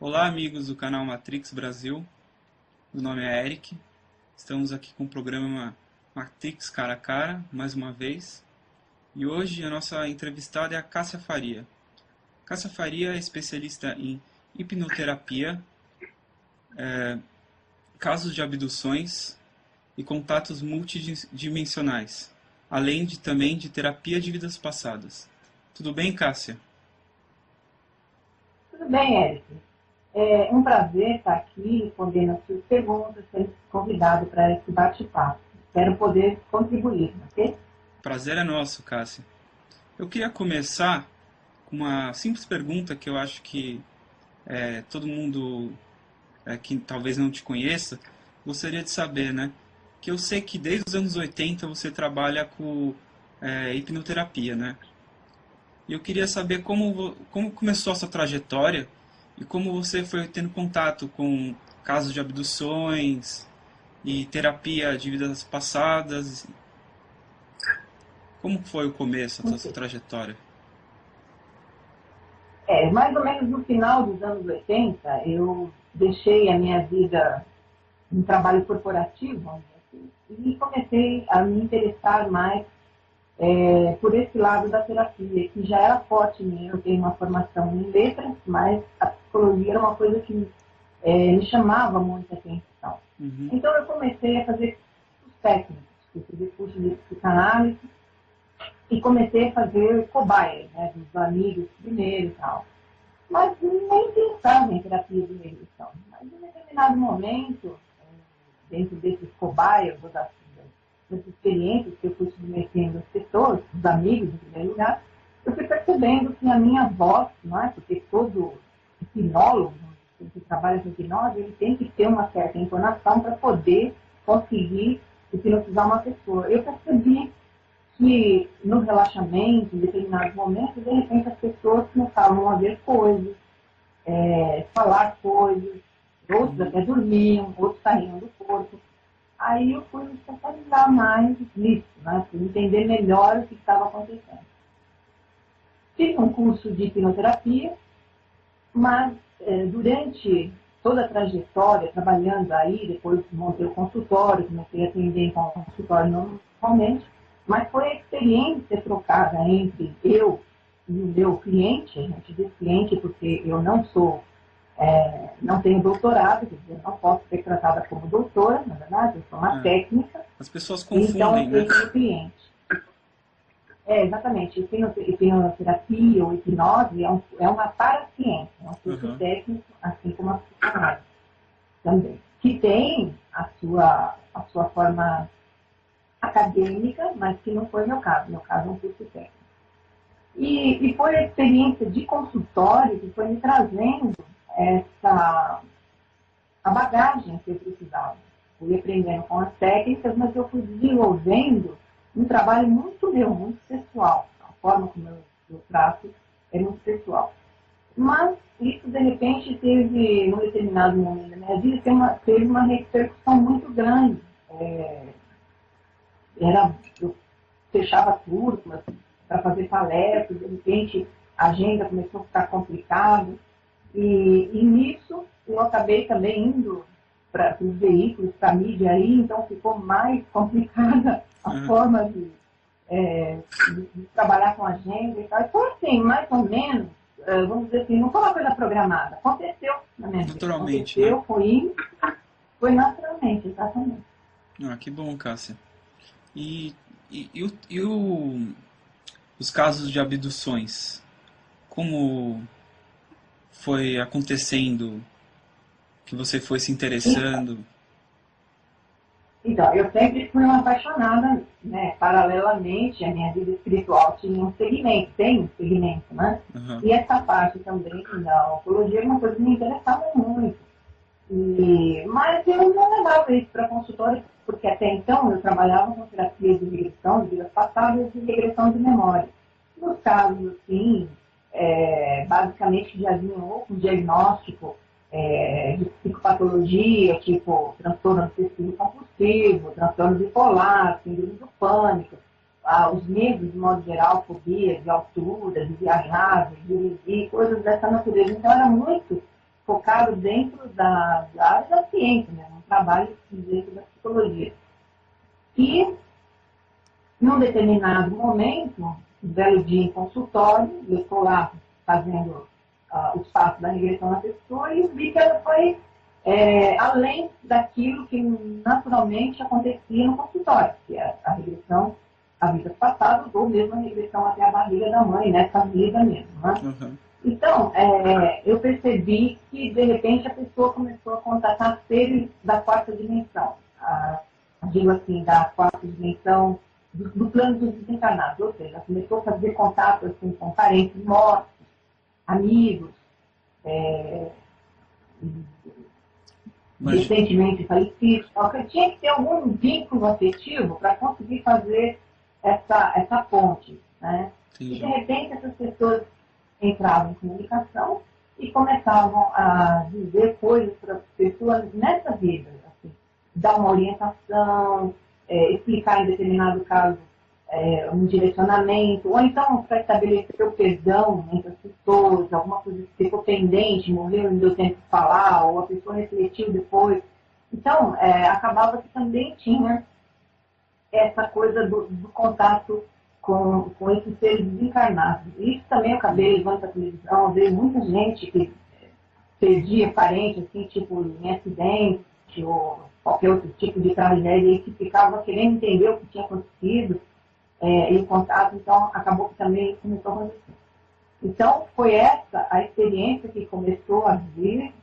Olá, amigos do canal Matrix Brasil. Meu nome é Eric. Estamos aqui com o programa Matrix Cara a Cara, mais uma vez. E hoje a nossa entrevistada é a Cássia Faria. Cássia Faria é especialista em hipnoterapia, casos de abduções e contatos multidimensionais, além também de terapia de vidas passadas. Tudo bem, Cássia? Tudo bem, Eric. É um prazer estar aqui respondendo as suas perguntas, sendo convidado para esse bate-papo. Espero poder contribuir, ok? Prazer é nosso, Cássia. Eu queria começar com uma simples pergunta que eu acho que todo mundo que talvez não te conheça gostaria de saber, né? Que eu sei que desde os anos 80 você trabalha com hipnoterapia, né? E eu queria saber como começou a sua trajetória e como você foi tendo contato com casos de abduções e terapia de vidas passadas. Como foi o começo da sua trajetória? Mais ou menos no final dos anos 80, eu deixei a minha vida no trabalho corporativo, vamos dizer assim, e comecei a me interessar mais por esse lado da terapia, que já era forte em mim. Eu tenho uma formação em letras, mas a psicologia era uma coisa que me chamava muita atenção. Uhum. Então eu comecei a fazer cursos técnicos, eu fiz curso de psicanálise e comecei a fazer cobaia, né, dos amigos primeiro e tal. Mas nem pensava em terapia de regressão. Mas em determinado momento, dentro desses cobaias, das experiências que eu fui submetendo às pessoas, os amigos em primeiro lugar, eu fui percebendo que a minha voz, não é? Porque todo hipnólogo que trabalha com hipnose, ele tem que ter uma certa entonação para poder conseguir hipnotizar uma pessoa. Eu percebi que no relaxamento, em determinados momentos, de repente as pessoas começavam a ver coisas, falar coisas, outros até dormiam, outros saíam do corpo. Aí eu fui me especializar mais nisso, né, para entender melhor o que estava acontecendo. Fiz um curso de hipnoterapia, mas durante toda a trajetória, trabalhando aí, depois montei o consultório, comecei a atender em consultório normalmente, mas foi a experiência trocada entre eu e o meu cliente, a gente diz cliente porque eu não sou, não tenho doutorado, quer dizer, não posso ser tratada como doutora, na verdade, eu sou uma técnica. As pessoas Então, confundem, né? esse é o cliente. Exatamente. Hipnoterapia ou hipnose é uma paraciência, é um curso técnico, assim como a psicanálise também, que tem a sua forma acadêmica, mas que não foi meu caso. Meu caso é um curso técnico. E foi a experiência de consultório que foi me trazendo a bagagem que eu precisava. Fui aprendendo com as técnicas, mas eu fui desenvolvendo um trabalho muito meu, muito pessoal. A forma como eu trato é muito pessoal. Mas isso, de repente, teve, num determinado momento da minha vida, teve uma repercussão muito grande. Eu fechava turmas para fazer palestras, de repente a agenda começou a ficar complicada. E nisso eu acabei também indo para os veículos, para a mídia aí, então ficou mais complicada a forma de trabalhar com agenda e tal. E foi assim, mais ou menos, vamos dizer assim, não foi uma coisa programada. Aconteceu na minha vida. Naturalmente, aconteceu, né? foi naturalmente, exatamente. Ah, que bom, Cássia. Os casos de abduções? Como foi acontecendo que você foi se interessando? Então, eu sempre fui uma apaixonada, né? Paralelamente, a minha vida espiritual tinha um segmento, tem um segmento, né? Uhum. E essa parte também da oncologia é uma coisa que me interessava muito. Mas eu não levava isso para consultório, porque até então eu trabalhava com terapia de regressão, de vidas passadas e regressão de memória. Nos casos, assim, basicamente já vinham ou com diagnóstico de psicopatologia, tipo transtorno obsessivo compulsivo, transtorno bipolar, síndrome do pânico, os medos, de modo geral, fobia de altura, de viajar, de dirigir, coisas dessa natureza. Então era muito focado dentro da área da ciência, né? Um trabalho dentro da psicologia. E, num determinado momento, um belo dia em consultório, eu estou lá fazendo os passos da regressão na pessoa e vi que ela foi além daquilo que naturalmente acontecia no consultório, que é a regressão a vidas passadas ou mesmo a regressão até a barriga da mãe, nessa vida mesmo. Né? Uhum. Então, eu percebi que, de repente, a pessoa começou a contatar seres da quarta dimensão. Digo assim, da quarta dimensão do plano dos desencarnados. Ou seja, ela começou a fazer contato assim, com parentes mortos, amigos, recentemente falecidos. Então, tinha que ter algum vínculo afetivo para conseguir fazer essa ponte. Né? E, de repente, essas pessoas entravam em comunicação e começavam a dizer coisas para as pessoas nessa vida, assim, dar uma orientação, explicar em determinado caso um direcionamento, ou então para estabelecer o perdão entre as pessoas, alguma coisa que ficou pendente, morreu e não deu tempo de falar, ou a pessoa refletiu depois. Então, acabava que também tinha essa coisa do contato com esses seres desencarnados. Isso também eu acabei levando para a televisão, veio muita gente que perdia parente, assim, tipo, em acidente, ou qualquer outro tipo de tragédia, e que ficava querendo entender o que tinha acontecido, e o contato, então, acabou que também começou a acontecer. Então, foi essa a experiência que começou a vir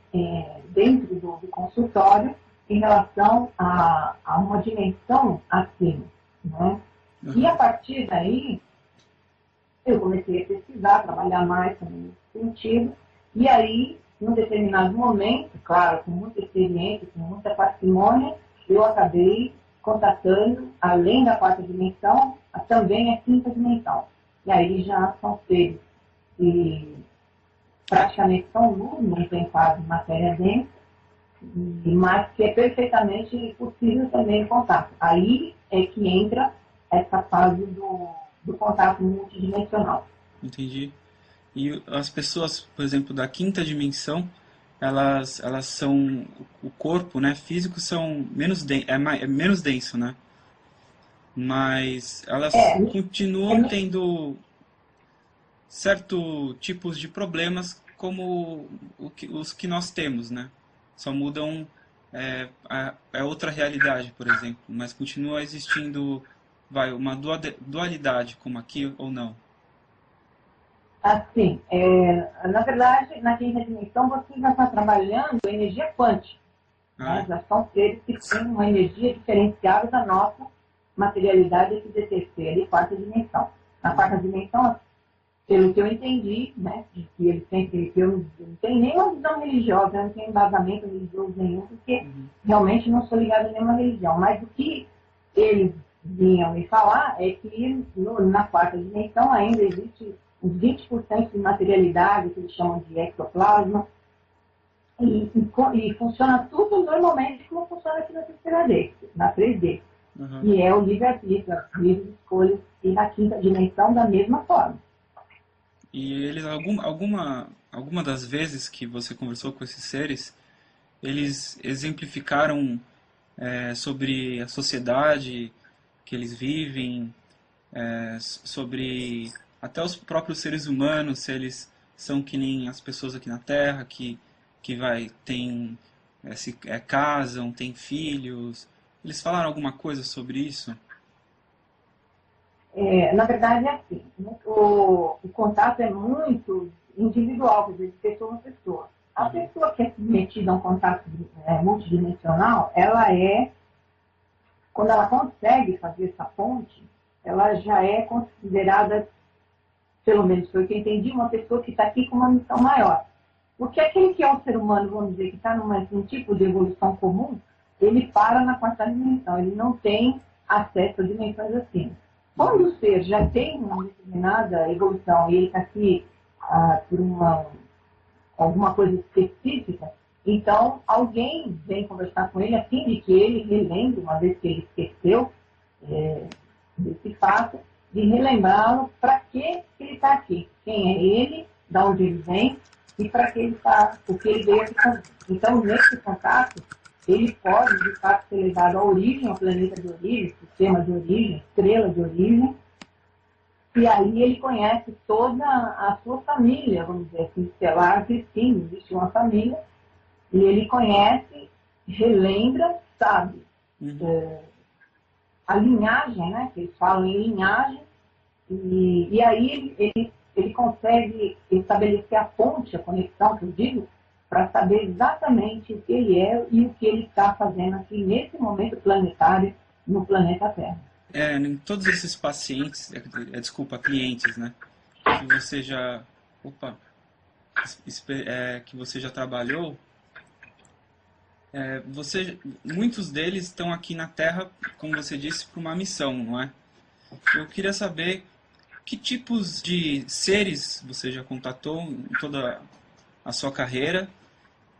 dentro do consultório em relação a uma dimensão acima, né? Uhum. E a partir daí, eu comecei a pesquisar, trabalhar mais também nesse sentido, e aí, num determinado momento, claro, com muita experiência, com muita parcimônia, eu acabei contatando, além da quarta dimensão, também a quinta dimensão. E aí já são seres que praticamente são luz, não tem quase matéria densa, mas que é perfeitamente possível também o contato. Aí é que entra essa fase do contato multidimensional. Entendi. E as pessoas, por exemplo, da quinta dimensão, elas são, o corpo, né, físico são menos menos denso, né? Mas elas continuam tendo certos tipos de problemas como os que nós temos, né? Só mudam outra realidade, por exemplo, mas continua existindo uma dualidade como aqui ou não. Assim, na verdade, na quinta dimensão, você já está trabalhando energia quântica. Né? Já são seres que têm uma energia diferenciada da nossa materialidade aqui de terceira e quarta dimensão. Na quarta dimensão, pelo que eu entendi, né, de que eles sempre, eu não tenho nenhuma visão religiosa, eu não tenho embasamento religioso nenhum, porque realmente não sou ligado a nenhuma religião. Mas o que eles vinham me falar é que na quarta dimensão ainda existe uns 20% de materialidade, que eles chamam de ectoplasma, e funciona tudo normalmente como funciona aqui na terceira D, na 3D. Uhum. E é o livre-arbítrio, as livres escolhas, e na quinta dimensão da mesma forma. E eles, alguma das vezes que você conversou com esses seres, eles exemplificaram sobre a sociedade que eles vivem, sobre até os próprios seres humanos, se eles são que nem as pessoas aqui na Terra, que casam, têm filhos. Eles falaram alguma coisa sobre isso? Na verdade, é assim, o contato é muito individual, quer dizer, de pessoa a pessoa. A pessoa que é submetida a um contato multidimensional, quando ela consegue fazer essa ponte, ela já é considerada, pelo menos foi o que eu entendi, uma pessoa que está aqui com uma missão maior. Porque aquele que é um ser humano, vamos dizer, que está num tipo de evolução comum, ele para na quarta dimensão, ele não tem acesso a dimensões acima. Quando o ser já tem uma determinada evolução e ele está aqui por alguma coisa específica, então alguém vem conversar com ele a fim de que ele relembre, uma vez que ele esqueceu desse fato, de relembrá-lo para que ele está aqui. Quem é ele, de onde ele vem e para que ele está, o que ele veio aqui fazer. Então, nesse contato, ele pode, de fato, ser levado à origem, ao planeta de origem, sistema de origem, estrela de origem, e aí ele conhece toda a sua família, vamos dizer assim, estelar, que sim, existe uma família, e ele conhece, relembra, sabe, a linhagem, né, que eles falam em linhagem, e aí ele consegue estabelecer a ponte, a conexão, que eu digo, para saber exatamente o que ele é e o que ele está fazendo aqui nesse momento planetário no planeta Terra. Em todos esses pacientes, desculpa, clientes, né, que você já, que você já trabalhou, muitos deles estão aqui na Terra, como você disse, para uma missão, não é? Eu queria saber que tipos de seres você já contatou em toda a sua carreira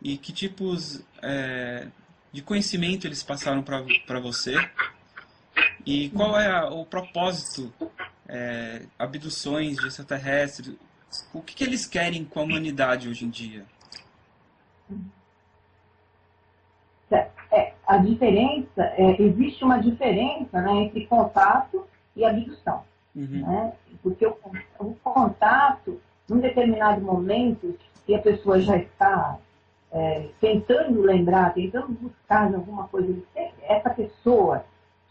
e que tipos de conhecimento eles passaram para você e qual é o propósito, abduções de extraterrestres, o que eles querem com a humanidade hoje em dia? A diferença, existe uma diferença, né, entre contato e abdução. Né? Porque o contato, num determinado momento, se a pessoa já está tentando lembrar, tentando buscar de alguma coisa, essa pessoa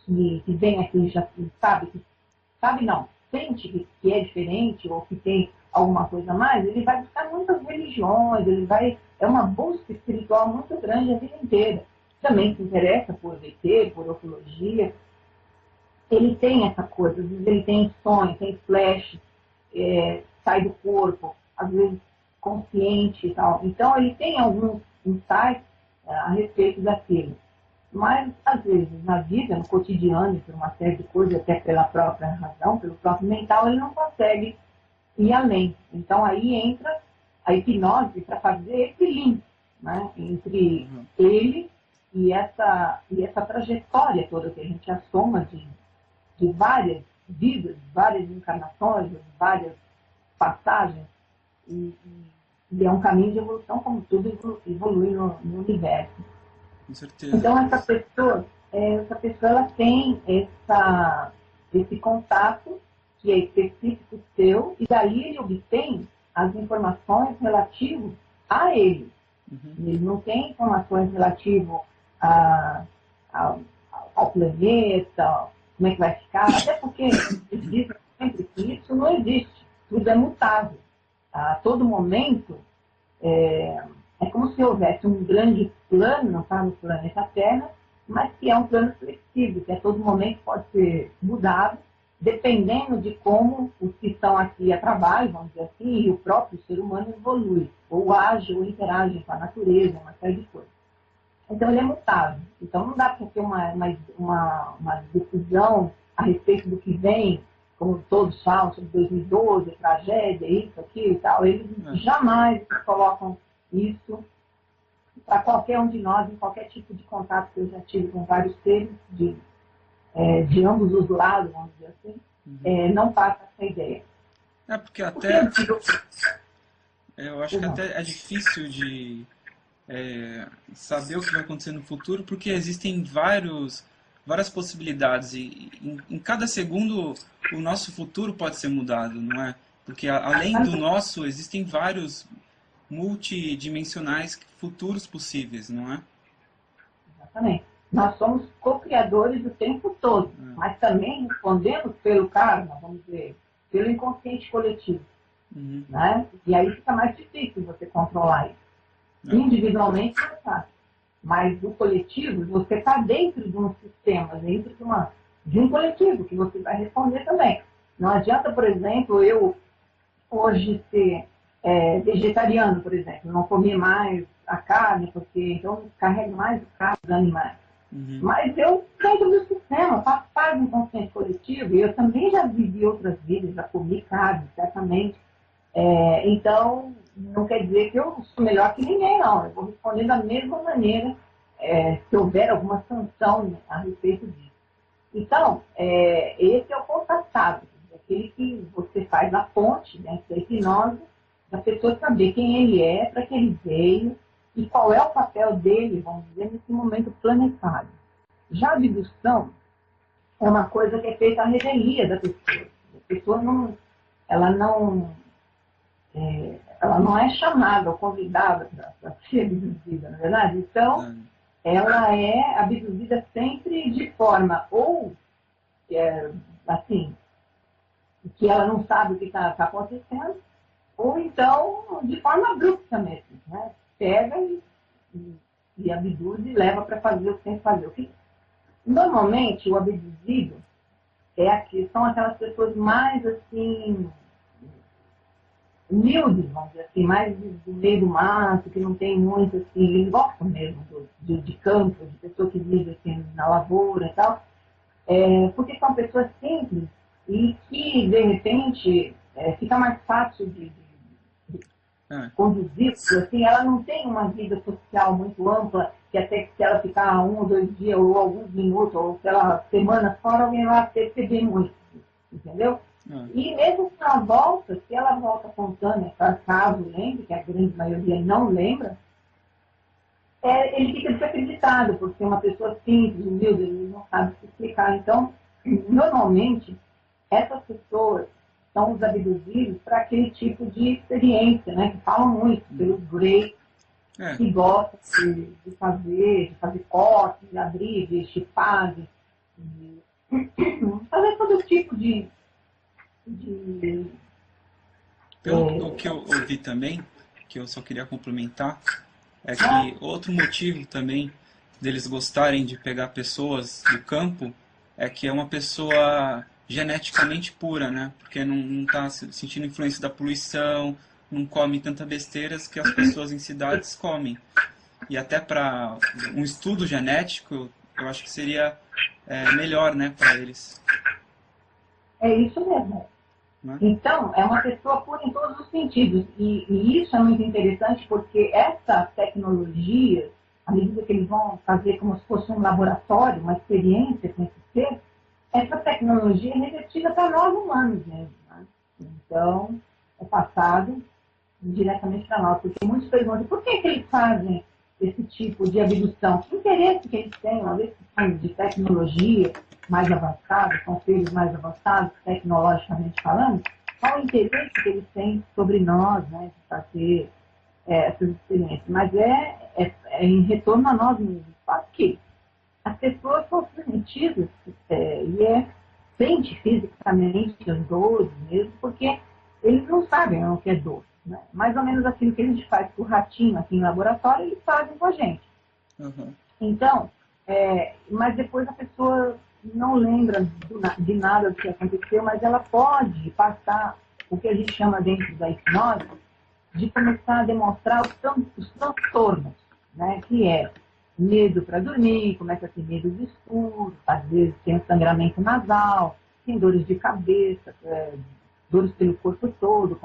que vem aqui já sabe não, sente que é diferente ou que tem alguma coisa a mais, ele vai buscar muitas religiões, é uma busca espiritual muito grande a vida inteira. Também se interessa por VT, por ufologia. Ele tem essa coisa, às vezes ele tem sonho, tem flash, sai do corpo, às vezes consciente e tal. Então ele tem alguns insights a respeito daquilo. Mas, às vezes, na vida, no cotidiano, por uma série de coisas, até pela própria razão, pelo próprio mental, ele não consegue ir além. Então aí entra a hipnose para fazer esse link, né, entre ele e essa trajetória toda que a gente assoma de várias vidas, várias encarnações, várias passagens, e é um caminho de evolução, como tudo evolui no universo. Com certeza. Então, essa pessoa ela tem esse contato que é específico seu, e daí ele obtém as informações relativas a ele. Ele não tem informações relativas ao planeta, como é que vai ficar, até porque eles dizem sempre que isso não existe, tudo é mutável. A todo momento, é como se houvesse um grande plano no planeta Terra, mas que é um plano flexível, que a todo momento pode ser mudado, dependendo de como os que estão aqui a trabalho, vamos dizer assim, e o próprio ser humano evolui, ou age, ou interage com a natureza, uma série de coisas. Então, ele é mutável. Então, não dá para ter uma decisão a respeito do que vem, como todos falam, sobre 2012, tragédia, isso, aquilo e tal. Eles jamais colocam isso para qualquer um de nós, em qualquer tipo de contato que eu já tive com vários seres, de ambos os lados, vamos dizer assim, não passa essa ideia. Porque até... eu acho que até é difícil de saber o que vai acontecer no futuro, porque existem várias possibilidades e em cada segundo o nosso futuro pode ser mudado, não é? Porque além do nosso, existem vários multidimensionais futuros possíveis, não é? Exatamente. Nós somos co-criadores o tempo todo, mas também respondemos pelo karma, vamos dizer, pelo inconsciente coletivo. Né? E aí fica mais difícil você controlar isso. Individualmente não é fácil, mas o coletivo, você está dentro de um sistema, dentro de um coletivo, que você vai responder também. Não adianta, por exemplo, eu hoje ser vegetariano, por exemplo, não comer mais a carne, porque então eu carrego mais o carro dos animais. Mas eu, dentro do sistema, faço parte do inconsciente coletivo, e eu também já vivi outras vidas, já comi carne, certamente. Então, não quer dizer que eu sou melhor que ninguém, não. Eu vou responder da mesma maneira se houver alguma sanção a respeito disso. Então, esse é o contatado, aquele que você faz a ponte, né, que é a hipnose, da pessoa saber quem ele é, para que ele veio e qual é o papel dele, vamos dizer, nesse momento planetário. Já a abdução é uma coisa que é feita à revelia da pessoa. A pessoa não, ela não, ela não é chamada ou convidada para ser abduzida, na verdade. Então, ela é abduzida sempre de forma ou assim, que ela não sabe o que está acontecendo, ou então de forma abrupta mesmo, né? Pega e abduz e leva para fazer o que tem que fazer. Normalmente, o abduzido são aquelas pessoas mais assim, humildes, vamos dizer assim, mais do meio do mato, que não tem muito, assim, eles gostam mesmo de campo, de pessoa que vive assim, na lavoura e tal, porque são pessoas simples e que, de repente, fica mais fácil de conduzir, porque assim, ela não tem uma vida social muito ampla, que até que se ela ficar 1 ou 2 dias, ou alguns minutos, ou pela semana fora, alguém vai perceber muito, entendeu? E mesmo se ela volta, se ela volta contando, caso lembre, que a grande maioria não lembra, ele fica desacreditado, porque uma pessoa simples, humilde, ele não sabe se explicar. Então, normalmente, essas pessoas são os abduzidos para aquele tipo de experiência, né? Que falam muito pelos greys, que gostam de fazer corte, de abrir, de chipar, de fazer todo tipo de o que eu ouvi também, que eu só queria complementar, é que outro motivo também deles gostarem de pegar pessoas do campo é que é uma pessoa geneticamente pura, né? Porque não está sentindo influência da poluição, não come tanta besteiras que as pessoas em cidades comem. E até para um estudo genético, eu acho que seria melhor, né, para eles. É isso mesmo. Então, é uma pessoa pura em todos os sentidos. E isso é muito interessante porque essa tecnologia, à medida que eles vão fazer como se fosse um laboratório, uma experiência com esse ser, essa tecnologia é revertida para nós humanos mesmo. Né? Então, é passado diretamente para nós. Porque muitos perguntam, por que eles fazem esse tipo de abdução? Que interesse que eles têm, uma vez que são de tecnologia mais avançada, são seres mais avançados, tecnologicamente falando, qual o interesse que eles têm sobre nós, né, de fazer essas experiências? Mas é em retorno a nós mesmos. Só que as pessoas são submetidas sente fisicamente as dores mesmo, porque eles não sabem o que é dor. Né? Mais ou menos aquilo que a gente faz com o ratinho aqui em laboratório, eles fazem com a gente. Então, mas depois a pessoa não lembra de nada do que aconteceu, mas ela pode passar o que a gente chama dentro da hipnose de começar a demonstrar os transtornos, né? Que é medo para dormir, começa a ter medo de escuro, às vezes tem um sangramento nasal, tem dores de cabeça, dores pelo corpo todo,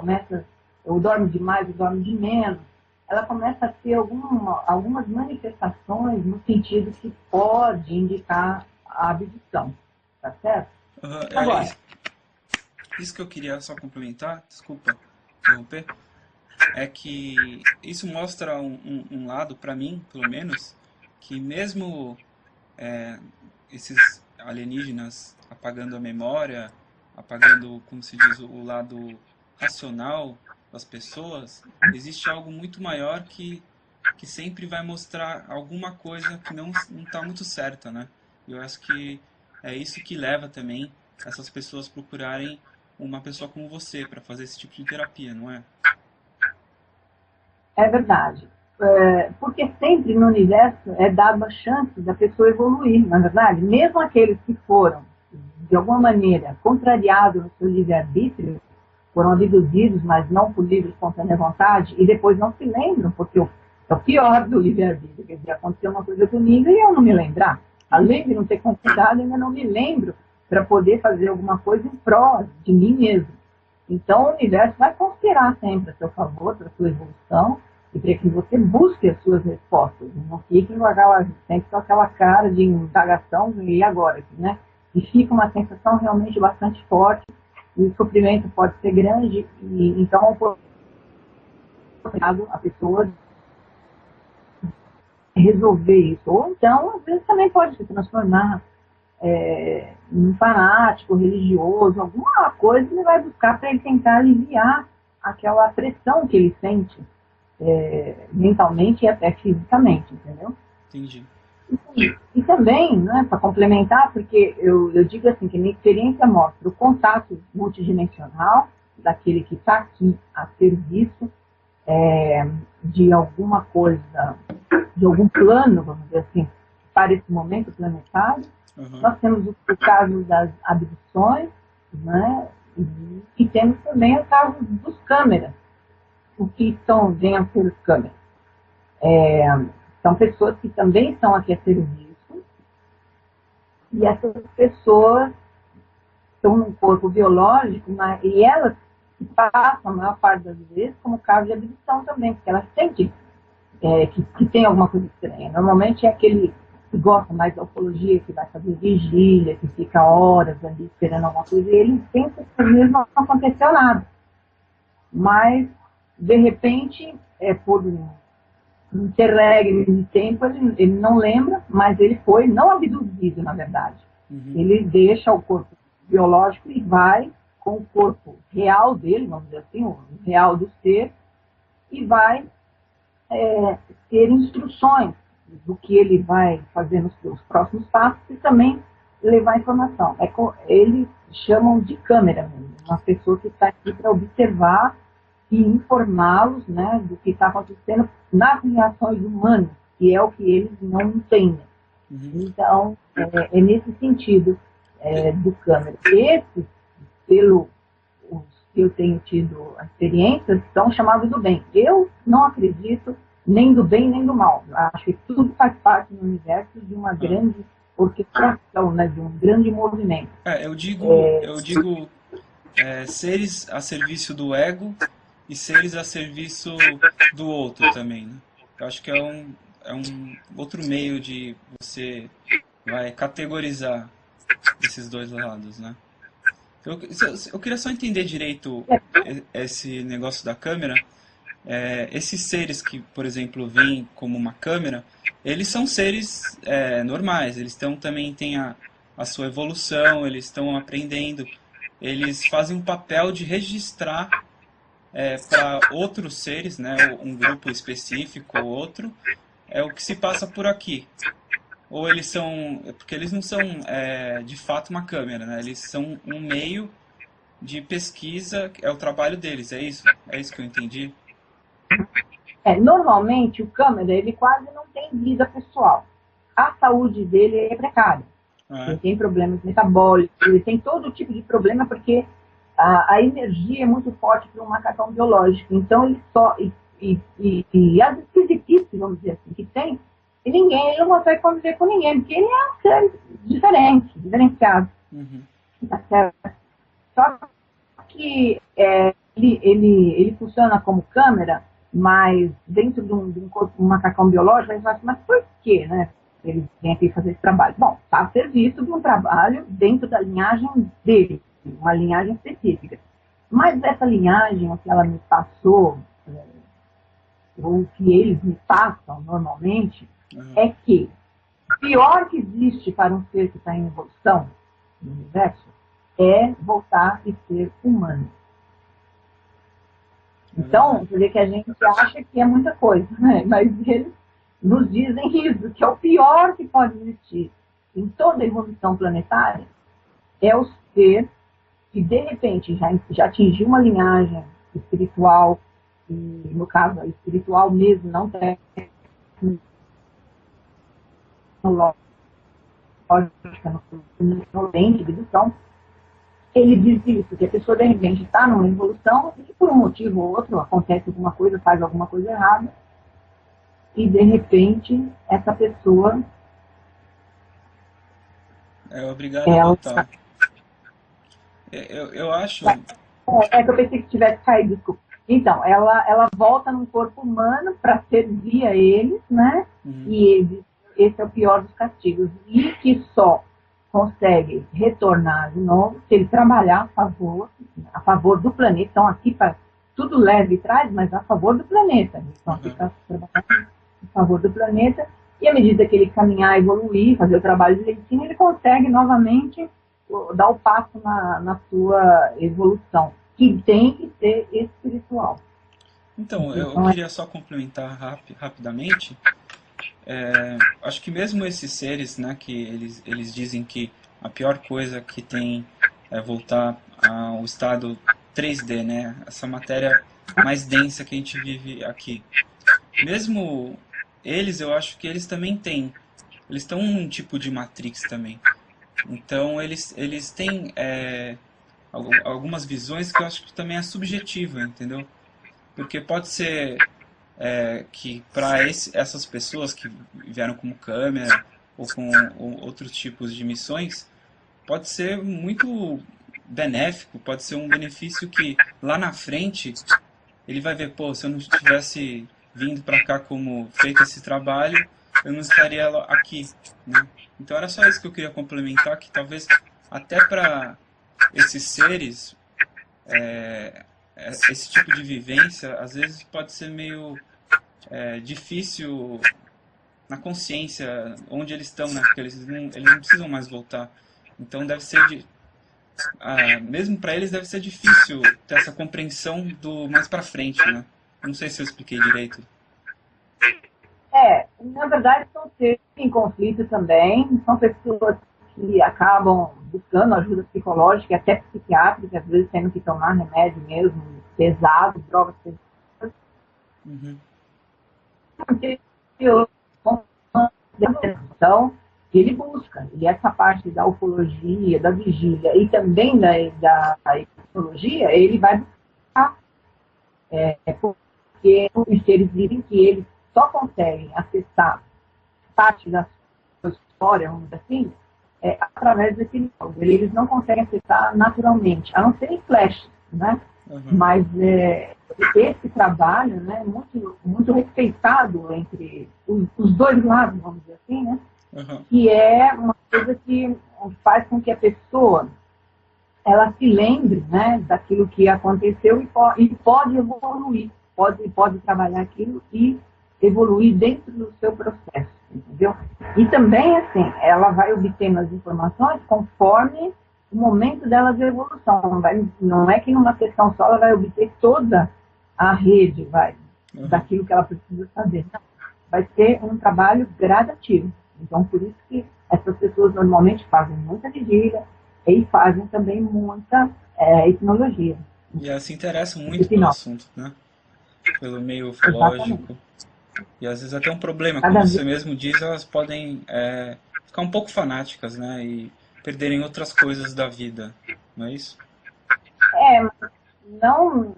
ou dorme demais ou dorme de menos. Ela começa a ter algumas manifestações no sentido que pode indicar a abdução, tá certo? Agora, isso que eu queria só complementar, desculpa interromper, é que isso mostra um lado, para mim, pelo menos, que mesmo esses alienígenas apagando a memória, apagando, como se diz, o lado racional das pessoas, existe algo muito maior que sempre vai mostrar alguma coisa que não está muito certa, né? E eu acho que é isso que leva também essas pessoas procurarem uma pessoa como você para fazer esse tipo de terapia, não é? É verdade. Porque sempre no universo é dado a chance da pessoa evoluir, na verdade. Mesmo aqueles que foram, de alguma maneira, contrariados no seu livre-arbítrio, foram abduzidos, mas não por livre e espontânea vontade, e depois não se lembram, porque é o pior do livre-arbítrio. Quer dizer, aconteceu uma coisa comigo e eu não me lembrar. Além de não ter conquistado, ainda não me lembro para poder fazer alguma coisa em prol de mim mesmo. Então, o universo vai conspirar sempre a seu favor, para a sua evolução, e para que você busque as suas respostas. Não fique sempre com aquela cara de indagação, e agora? Né? E fica uma sensação realmente bastante forte, e o sofrimento pode ser grande, e então a pessoa resolver isso. Ou então, às vezes, também pode se transformar em um fanático religioso, alguma coisa ele vai buscar para ele tentar aliviar aquela pressão que ele sente mentalmente e até fisicamente, entendeu? Entendi. E também, né, para complementar, porque eu digo assim, que a minha experiência mostra o contato multidimensional daquele que está aqui a serviço de alguma coisa, de algum plano, vamos dizer assim, para esse momento planetário. Uhum. Nós temos o caso das abduções, né, e temos também o caso dos câmeras, o que vêm a ser os câmeras. São pessoas que também estão aqui a serviço, e essas pessoas estão num corpo biológico, e elas passam, a maior parte das vezes, como caso de abdução também, porque elas sentem que tem alguma coisa estranha. Normalmente é aquele que gosta mais da ufologia, que vai fazer vigília, que fica horas ali esperando alguma coisa, e ele pensa que às vezes não aconteceu nada. Mas, de repente, por um interregno de tempo, ele não lembra, mas ele foi não abduzido, na verdade. Uhum. Ele deixa o corpo biológico e vai com o corpo real dele, vamos dizer assim, o real do ser, e vai ter instruções do que ele vai fazer nos seus próximos passos e também levar informação. Eles chamam de câmera mesmo, uma pessoa que está aqui para observar e informá-los, né, do que está acontecendo nas reações humanas, que é o que eles não entendem. Uhum. Então, é nesse sentido do câmera. Esses, pelo os que eu tenho tido a experiência, são chamados do bem. Eu não acredito nem do bem nem do mal. Eu acho que tudo faz parte no universo de uma grande orquestração, né, de um grande movimento. Eu digo seres a serviço do ego e seres a serviço do outro também, né? Eu acho que é um outro meio de você categorizar esses dois lados, né? Eu queria só entender direito esse negócio da câmera. Esses seres que, por exemplo, vêm como uma câmera, eles são seres normais, eles também têm a sua evolução, eles estão aprendendo, eles fazem um papel de registrar para outros seres, né, um grupo específico ou outro, o que se passa por aqui. Ou eles são... Porque eles não são, de fato, uma câmera, né? Eles são um meio de pesquisa, é o trabalho deles, é isso? É isso que eu entendi? Normalmente, o câmera, ele quase não tem vida pessoal. A saúde dele é precária. Ele tem problemas metabólicos, ele tem todo tipo de problema, porque a energia é muito forte para um macacão biológico. Então, ele só... E as esquisitices, vamos dizer assim, que tem, e ele não consegue conviver com ninguém, porque ele é um ser diferente, diferenciado. Uhum. Tá certo? Só que ele funciona como câmera, mas dentro de um corpo, um macacão biológico, a gente fala assim, mas por que, né? Ele vem aqui fazer esse trabalho. Bom, está a serviço de um trabalho dentro da linhagem dele, uma linhagem específica. Mas essa linhagem, o que ela me passou, ou o que eles me passam normalmente, é que o pior que existe para um ser que está em evolução no universo é voltar e ser humano. Então, você vê que a gente acha que é muita coisa, né? Mas eles nos dizem isso, que é o pior que pode existir em toda a evolução planetária, é o ser que, de repente, já atingiu uma linhagem espiritual, e, no caso, a espiritual mesmo, não tem lógica, no lente de evolução. Ele diz isso, que a pessoa, de repente, está numa evolução e, por um motivo ou outro, acontece alguma coisa, faz alguma coisa errada, e, de repente, essa pessoa... obrigado a voltar. Eu acho... que eu pensei que tivesse caído, desculpa. Então, ela volta num corpo humano para servir a eles, né? Uhum. E esse é o pior dos castigos. E que só consegue retornar de novo se ele trabalhar a favor do planeta. Estão aqui para tudo leve e traz, mas a favor do planeta. Então, fica trabalhando a favor do planeta, e à medida que ele caminhar, evoluir, fazer o trabalho direitinho, ele consegue novamente dar o passo na sua evolução, que tem que ser espiritual. Então, eu queria só complementar rapidamente. Acho que mesmo esses seres, né, que eles dizem que a pior coisa que tem é voltar ao estado 3D, né, essa matéria mais densa que a gente vive aqui. Mesmo eles, eu acho que eles também têm. Eles estão num tipo de Matrix também. Então, eles têm algumas visões que eu acho que também é subjetiva, entendeu? Porque pode ser que para essas pessoas que vieram como câmera ou com outros tipos de missões, pode ser muito benéfico, pode ser um benefício que lá na frente ele vai ver, pô, se eu não tivesse vindo para cá como feito esse trabalho, eu não estaria aqui, né? Então era só isso que eu queria complementar, que talvez até para esses seres, esse tipo de vivência, às vezes pode ser meio difícil na consciência onde eles estão, né? Porque eles não precisam mais voltar. Então deve ser mesmo para eles deve ser difícil ter essa compreensão do mais para frente, né? Não sei se eu expliquei direito. Na verdade são seres em conflito também, são pessoas que acabam buscando ajuda psicológica, até psiquiátrica, às vezes tendo que tomar remédio mesmo, pesado, drogas pesadas. Uhum. Então, ele busca, e essa parte da ufologia, da vigília e também da ufologia, ele vai buscar, porque os seres dizem que eles só conseguem acessar parte da sua história, vamos dizer assim, através desse jogo. Eles não conseguem acessar naturalmente, a não ser em flash, né? Uhum. Mas esse trabalho, né, muito, muito respeitado entre os dois lados, vamos dizer assim, né? Uhum. Que é uma coisa que faz com que a pessoa ela se lembre, né, daquilo que aconteceu e pode evoluir, pode trabalhar aquilo e evoluir dentro do seu processo, entendeu? E também, assim, ela vai obtendo as informações conforme o momento dela de evolução. Não é que numa sessão só ela vai obter toda a rede, daquilo que ela precisa saber. Vai ser um trabalho gradativo. Então, por isso que essas pessoas normalmente fazem muita vigília e fazem também muita etnologia. E elas se interessam muito pelo assunto, né? Pelo meio ufológico. E às vezes até um problema, como você mesmo diz, elas podem ficar um pouco fanáticas, né? E perderem outras coisas da vida, não é isso? Não,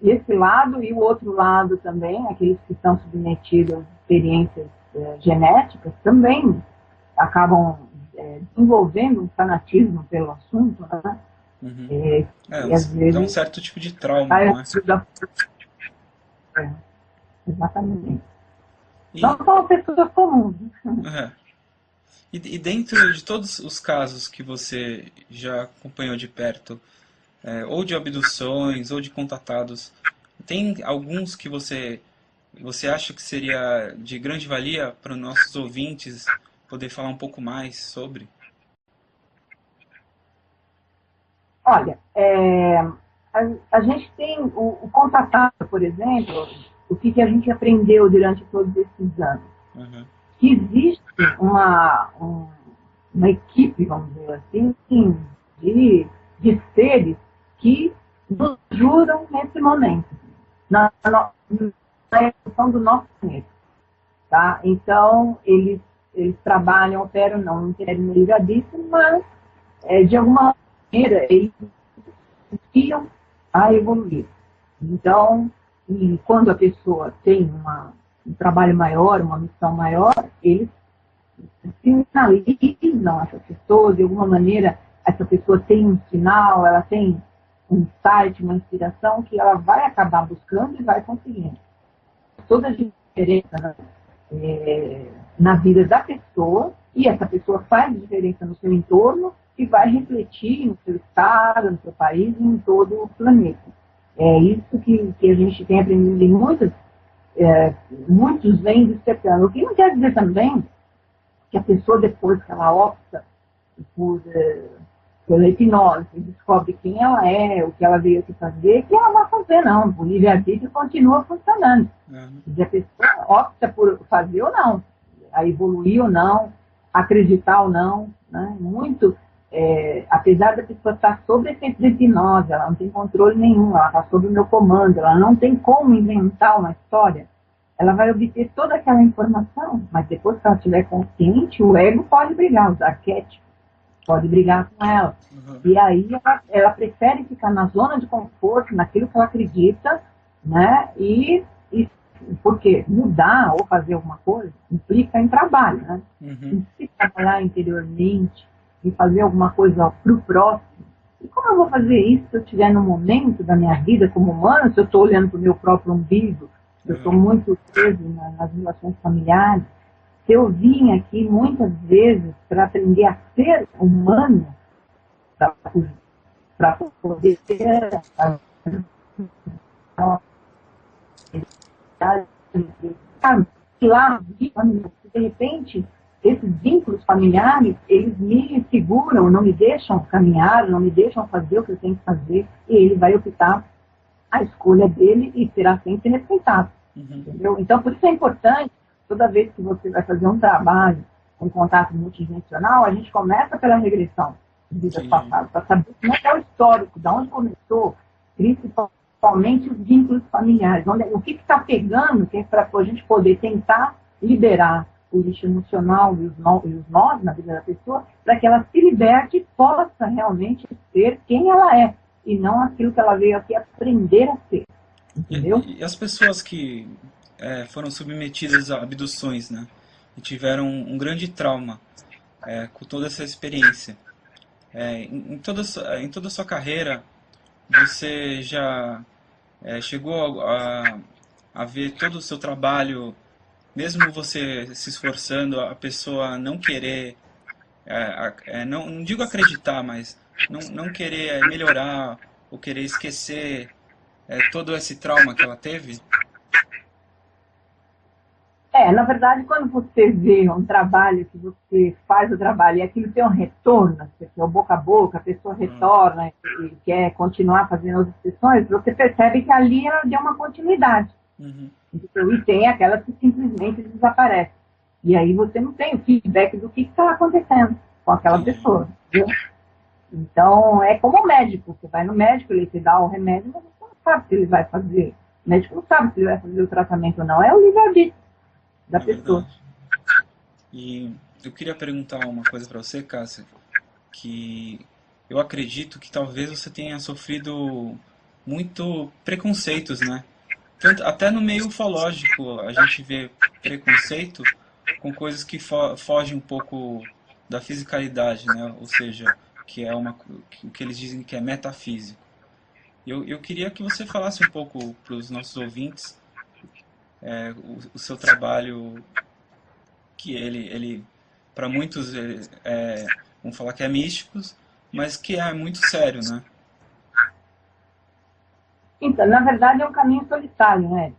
esse lado e o outro lado também, aqueles que estão submetidos a experiências genéticas, também acabam desenvolvendo um fanatismo pelo assunto, né? Uhum. E às vezes dá um certo tipo de trauma, não é? Exatamente. Não são pessoas comuns. E dentro de todos os casos que você já acompanhou de perto, ou de abduções, ou de contatados, tem alguns que você acha que seria de grande valia para os nossos ouvintes poder falar um pouco mais sobre? Olha, a gente tem o contatado, por exemplo, o que a gente aprendeu durante todos esses anos. Uhum. Que existe uma equipe, vamos dizer assim, de seres que nos ajudam nesse momento, na evolução do nosso planeta. Tá? Então, eles trabalham, operam, não intermediadíssimo, mas, de alguma maneira, eles inspiram a evoluir. Então, e quando a pessoa tem um trabalho maior, uma missão maior, eles sinalizam essa pessoa, de alguma maneira, essa pessoa tem um sinal, ela tem um insight, uma inspiração que ela vai acabar buscando e vai conseguindo. Toda a diferença, né, na vida da pessoa, e essa pessoa faz diferença no seu entorno e vai refletir no seu estado, no seu país e em todo o planeta. É isso que a gente tem aprendido em muitos vêm dissertando. O que não quer dizer também que a pessoa, depois que ela opta pela hipnose, descobre quem ela é, o que ela veio aqui fazer, que ela vai fazer, não. O livre-arbítrio continua funcionando. Se a pessoa opta por fazer ou não, a evoluir ou não, acreditar ou não, né? Muito, apesar da pessoa estar sob efeito de hipnose, ela não tem controle nenhum, ela está sob o meu comando, ela não tem como inventar uma história, ela vai obter toda aquela informação, mas depois que ela estiver consciente, o ego pode brigar, os arquétipos pode brigar com ela. E aí ela prefere ficar na zona de conforto, naquilo que ela acredita, né? E porque mudar ou fazer alguma coisa implica em trabalho, né? E se trabalhar interiormente e fazer alguma coisa para o próximo, e como eu vou fazer isso se eu estiver no momento da minha vida como humano, se eu estou olhando para o meu próprio umbigo, se eu estou muito preso nas relações familiares? Eu vim aqui muitas vezes para aprender a ser humano, para poder ter lá, de repente, esses vínculos familiares, eles me seguram, não me deixam caminhar, não me deixam fazer o que eu tenho que fazer, e ele vai optar a escolha dele e será sempre respeitado. Entendeu? Então, por isso é importante, toda vez que você vai fazer um trabalho, um contato multidimensional, a gente começa pela regressão de vidas passadas, para saber como é o histórico, de onde começou, principalmente os vínculos familiares, o que está pegando, que é para a gente poder tentar liberar o lixo emocional e os nós na vida da pessoa, para que ela se liberte e possa realmente ser quem ela é, e não aquilo que ela veio aqui aprender a ser. Entendeu? E as pessoas que foram submetidas a abduções, né? E tiveram um grande trauma com toda essa experiência. Em toda a sua carreira, você já chegou a ver todo o seu trabalho, mesmo você se esforçando, a pessoa não querer, não digo acreditar, mas não querer melhorar ou querer esquecer todo esse trauma que ela teve? Na verdade, quando você vê um trabalho, que você faz o trabalho e aquilo tem um retorno, que é o boca a boca, a pessoa retorna e quer continuar fazendo outras sessões, você percebe que ali ela deu uma continuidade. E tem aquelas que simplesmente desaparecem. E aí você não tem o feedback do que está acontecendo com aquela pessoa. Entendeu? Então, é como o médico. Você vai no médico, ele te dá o remédio, mas você não sabe se ele vai fazer. O médico não sabe se ele vai fazer o tratamento ou não. É o livre-arbítrio da pessoa. E eu queria perguntar uma coisa para você, Cássia, que eu acredito que talvez você tenha sofrido muito preconceitos, né? Até no meio ufológico a gente vê preconceito com coisas que fogem um pouco da fisicalidade, né? Ou seja, que é que eles dizem que é metafísico. Eu queria que você falasse um pouco para os nossos ouvintes o seu trabalho, que ele para muitos vamos falar que é místicos, mas que é muito sério, né? Então, na verdade é um caminho solitário, né?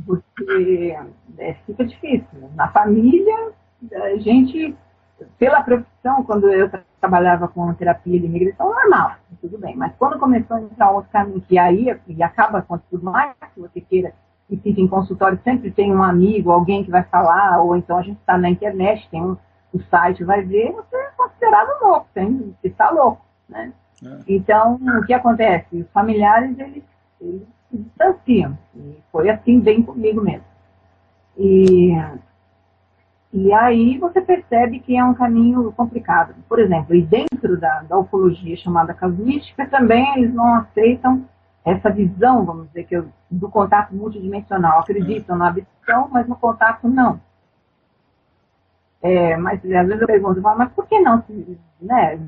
Porque fica difícil. Na família, a gente, pela profissão, quando eu trabalhava com terapia de regressão, normal, tudo bem. Mas quando começou a entrar outro caminho, que aí e acaba com tudo mais que você queira, e fica em consultório, sempre tem um amigo, alguém que vai falar, ou então a gente está na internet, tem o site, vai ver, você é considerado louco, você está louco, né? Então, o que acontece? Os familiares, eles se distanciam, e foi assim bem comigo mesmo. E aí você percebe que é um caminho complicado. Por exemplo, e dentro da ufologia chamada casuística, também eles não aceitam essa visão, vamos dizer, do contato multidimensional. Acreditam na abdução, mas no contato não. Mas às vezes eu pergunto, mas por que não? Né?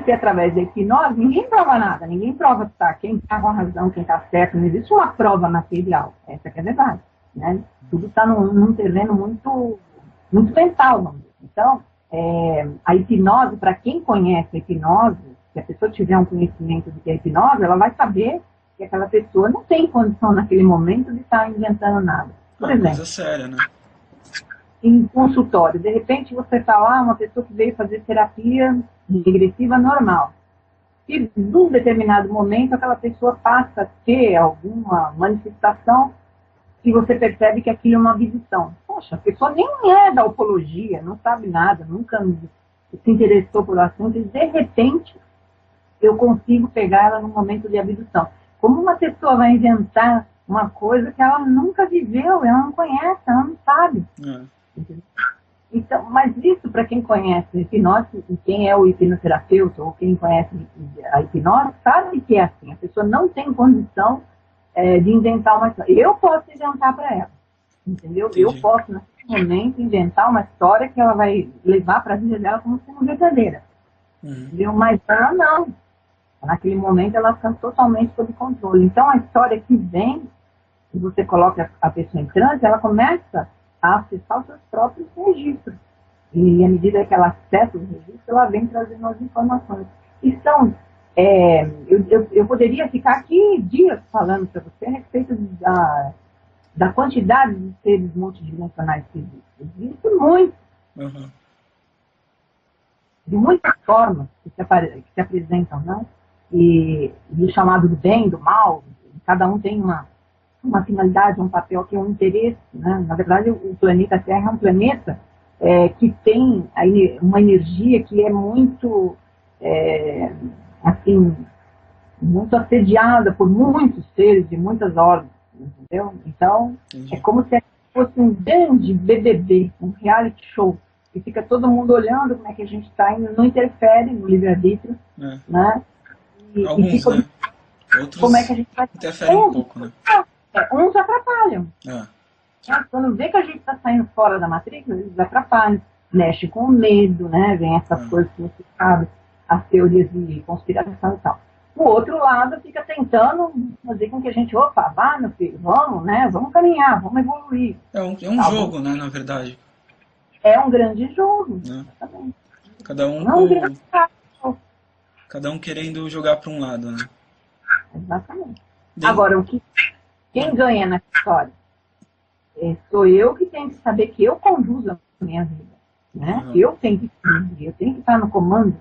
Se através da hipnose, ninguém prova nada, ninguém prova quem está com a razão, quem está certo, não existe uma prova material. Essa que é a verdade. Né? Tudo está num terreno muito, muito mental, vamos dizer. Então, a hipnose, para quem conhece a hipnose, Se a pessoa tiver um conhecimento de que é hipnose, ela vai saber que aquela pessoa não tem condição naquele momento de estar inventando nada. Por exemplo, coisa séria, né? em consultório, de repente você está lá, uma pessoa que veio fazer terapia regressiva normal. E num determinado momento aquela pessoa passa a ter alguma manifestação e você percebe que aquilo é uma visão. Poxa, a pessoa nem é da ufologia, não sabe nada, nunca se interessou por assunto, e de repente eu consigo pegar ela num momento de abdução. Como uma pessoa vai inventar uma coisa que ela nunca viveu, ela não conhece, ela não sabe. Então, mas isso, para quem conhece hipnose, e quem é o hipnoterapeuta, ou quem conhece a hipnose, sabe que é assim. A pessoa não tem condição de inventar uma história. Eu posso inventar para ela, entendeu? Entendi. Eu posso, nesse momento, inventar uma história que ela vai levar para a vida dela como sendo verdadeira. Entendeu? Mas ela não. Naquele momento, ela fica totalmente sob controle. Então, a história que vem, e você coloca a pessoa em transe, ela começa a acessar os seus próprios registros. E à medida que ela acessa os registros, ela vem trazendo as informações. E são, eu poderia ficar aqui dias falando para você a respeito da quantidade de seres multidimensionais que existem. Existem muitos. De muitas formas que se apresentam, né? E o chamado do bem, do mal, cada um tem uma finalidade, um papel, que é um interesse, né? Na verdade, o planeta Terra é um planeta que tem uma energia que é muito, assim, muito assediada por muitos seres de muitas ordens, entendeu? Então, é como se fosse um grande BBB, um reality show, que fica todo mundo olhando como é que a gente está indo, não interfere no livre-arbítrio, né? Alguns, e fica, né? Outros como é que a gente vai interferem um pouco, né? Uns atrapalham. Quando vê que a gente está saindo fora da matriz, eles atrapalham. Mexe com o medo, né? Vem essas coisas que você sabe, as teorias de conspiração e tal. O outro lado fica tentando fazer com que a gente, opa, vá, meu filho, vamos, né? Vamos caminhar, vamos evoluir. É um jogo, né, na verdade. É um grande jogo. Né? Exatamente. Cada um querendo jogar para um lado, né? Exatamente. Agora, quem ganha nessa história? Sou eu que tenho que saber que eu conduzo a minha vida. Né? Eu tenho que estar no comando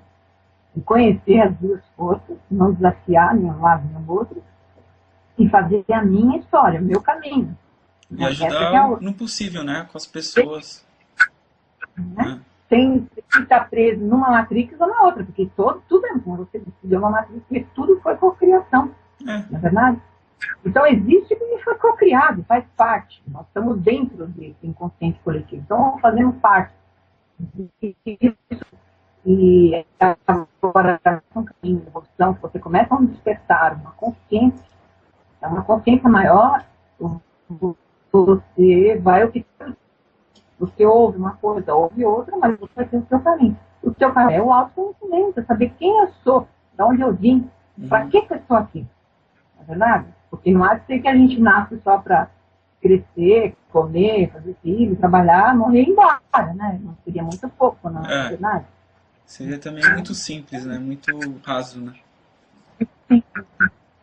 e conhecer as duas forças, não desafiar nenhum lado nem o outro, e fazer a minha história, o meu caminho. E ajudar no possível, né? Com as pessoas. Né? Sem estar preso numa matrix ou na outra, porque tudo é bom. Você decidiu uma matrix, porque tudo foi cocriação. Não é verdade? Então existe que foi cocriado, faz parte. Nós estamos dentro desse inconsciente coletivo. Então fazemos parte. E agora, um caminho de evolução, que você começa a despertar uma consciência maior, você vai optar. Você ouve uma coisa, ouve outra, mas você vai ter o seu caminho. O seu caminho é o autoconhecimento, é saber quem eu sou, de onde eu vim, para que eu estou aqui. Não é verdade? Porque não há de ser que a gente nasce só para crescer, comer, fazer filho, trabalhar, morrer e ir embora, né? Não seria muito pouco, não é verdade? Seria também muito simples, né? Muito raso, né? Sim.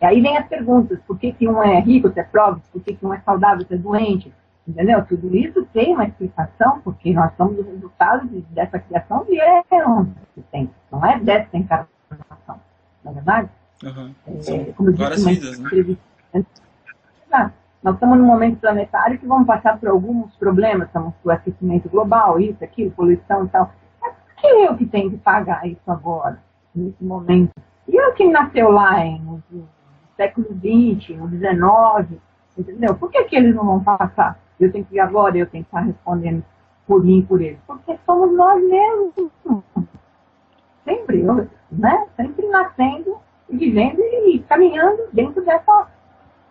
E aí vem as perguntas, por que um é rico, outro é pobre, por que um é saudável, outro é doente, entendeu? Tudo isso tem uma explicação, porque nós somos o resultado dessa criação de existência, não é dessa encarnação, não é verdade? Como várias vidas, né? Nós estamos num momento planetário que vamos passar por alguns problemas, estamos com o aquecimento global, isso, aquilo, poluição e tal. Mas por que eu que tenho que pagar isso agora, nesse momento? E eu que nasceu lá no século XX, no XIX, entendeu? Por que eles não vão passar? Eu tenho que ir agora, eu tenho que estar respondendo por mim e por eles. Porque somos nós mesmos. Sempre, né? Sempre nascendo, vivendo e caminhando dentro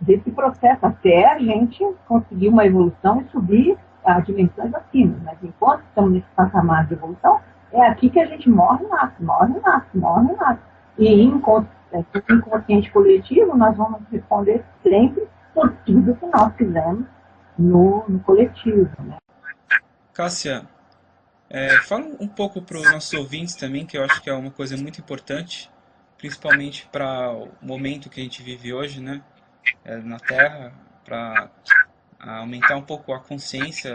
desse processo, até a gente conseguir uma evolução e subir a dimensões acima. Mas enquanto estamos nesse patamar de evolução, é aqui que a gente morre e nasce, morre e nasce, morre e nasce. E inconsciente coletivo, nós vamos responder sempre por tudo que nós fizemos no coletivo. Né? Cássia, fala um pouco para os nossos ouvintes também, que eu acho que é uma coisa muito importante, principalmente para o momento que a gente vive hoje, né, na Terra, para aumentar um pouco a consciência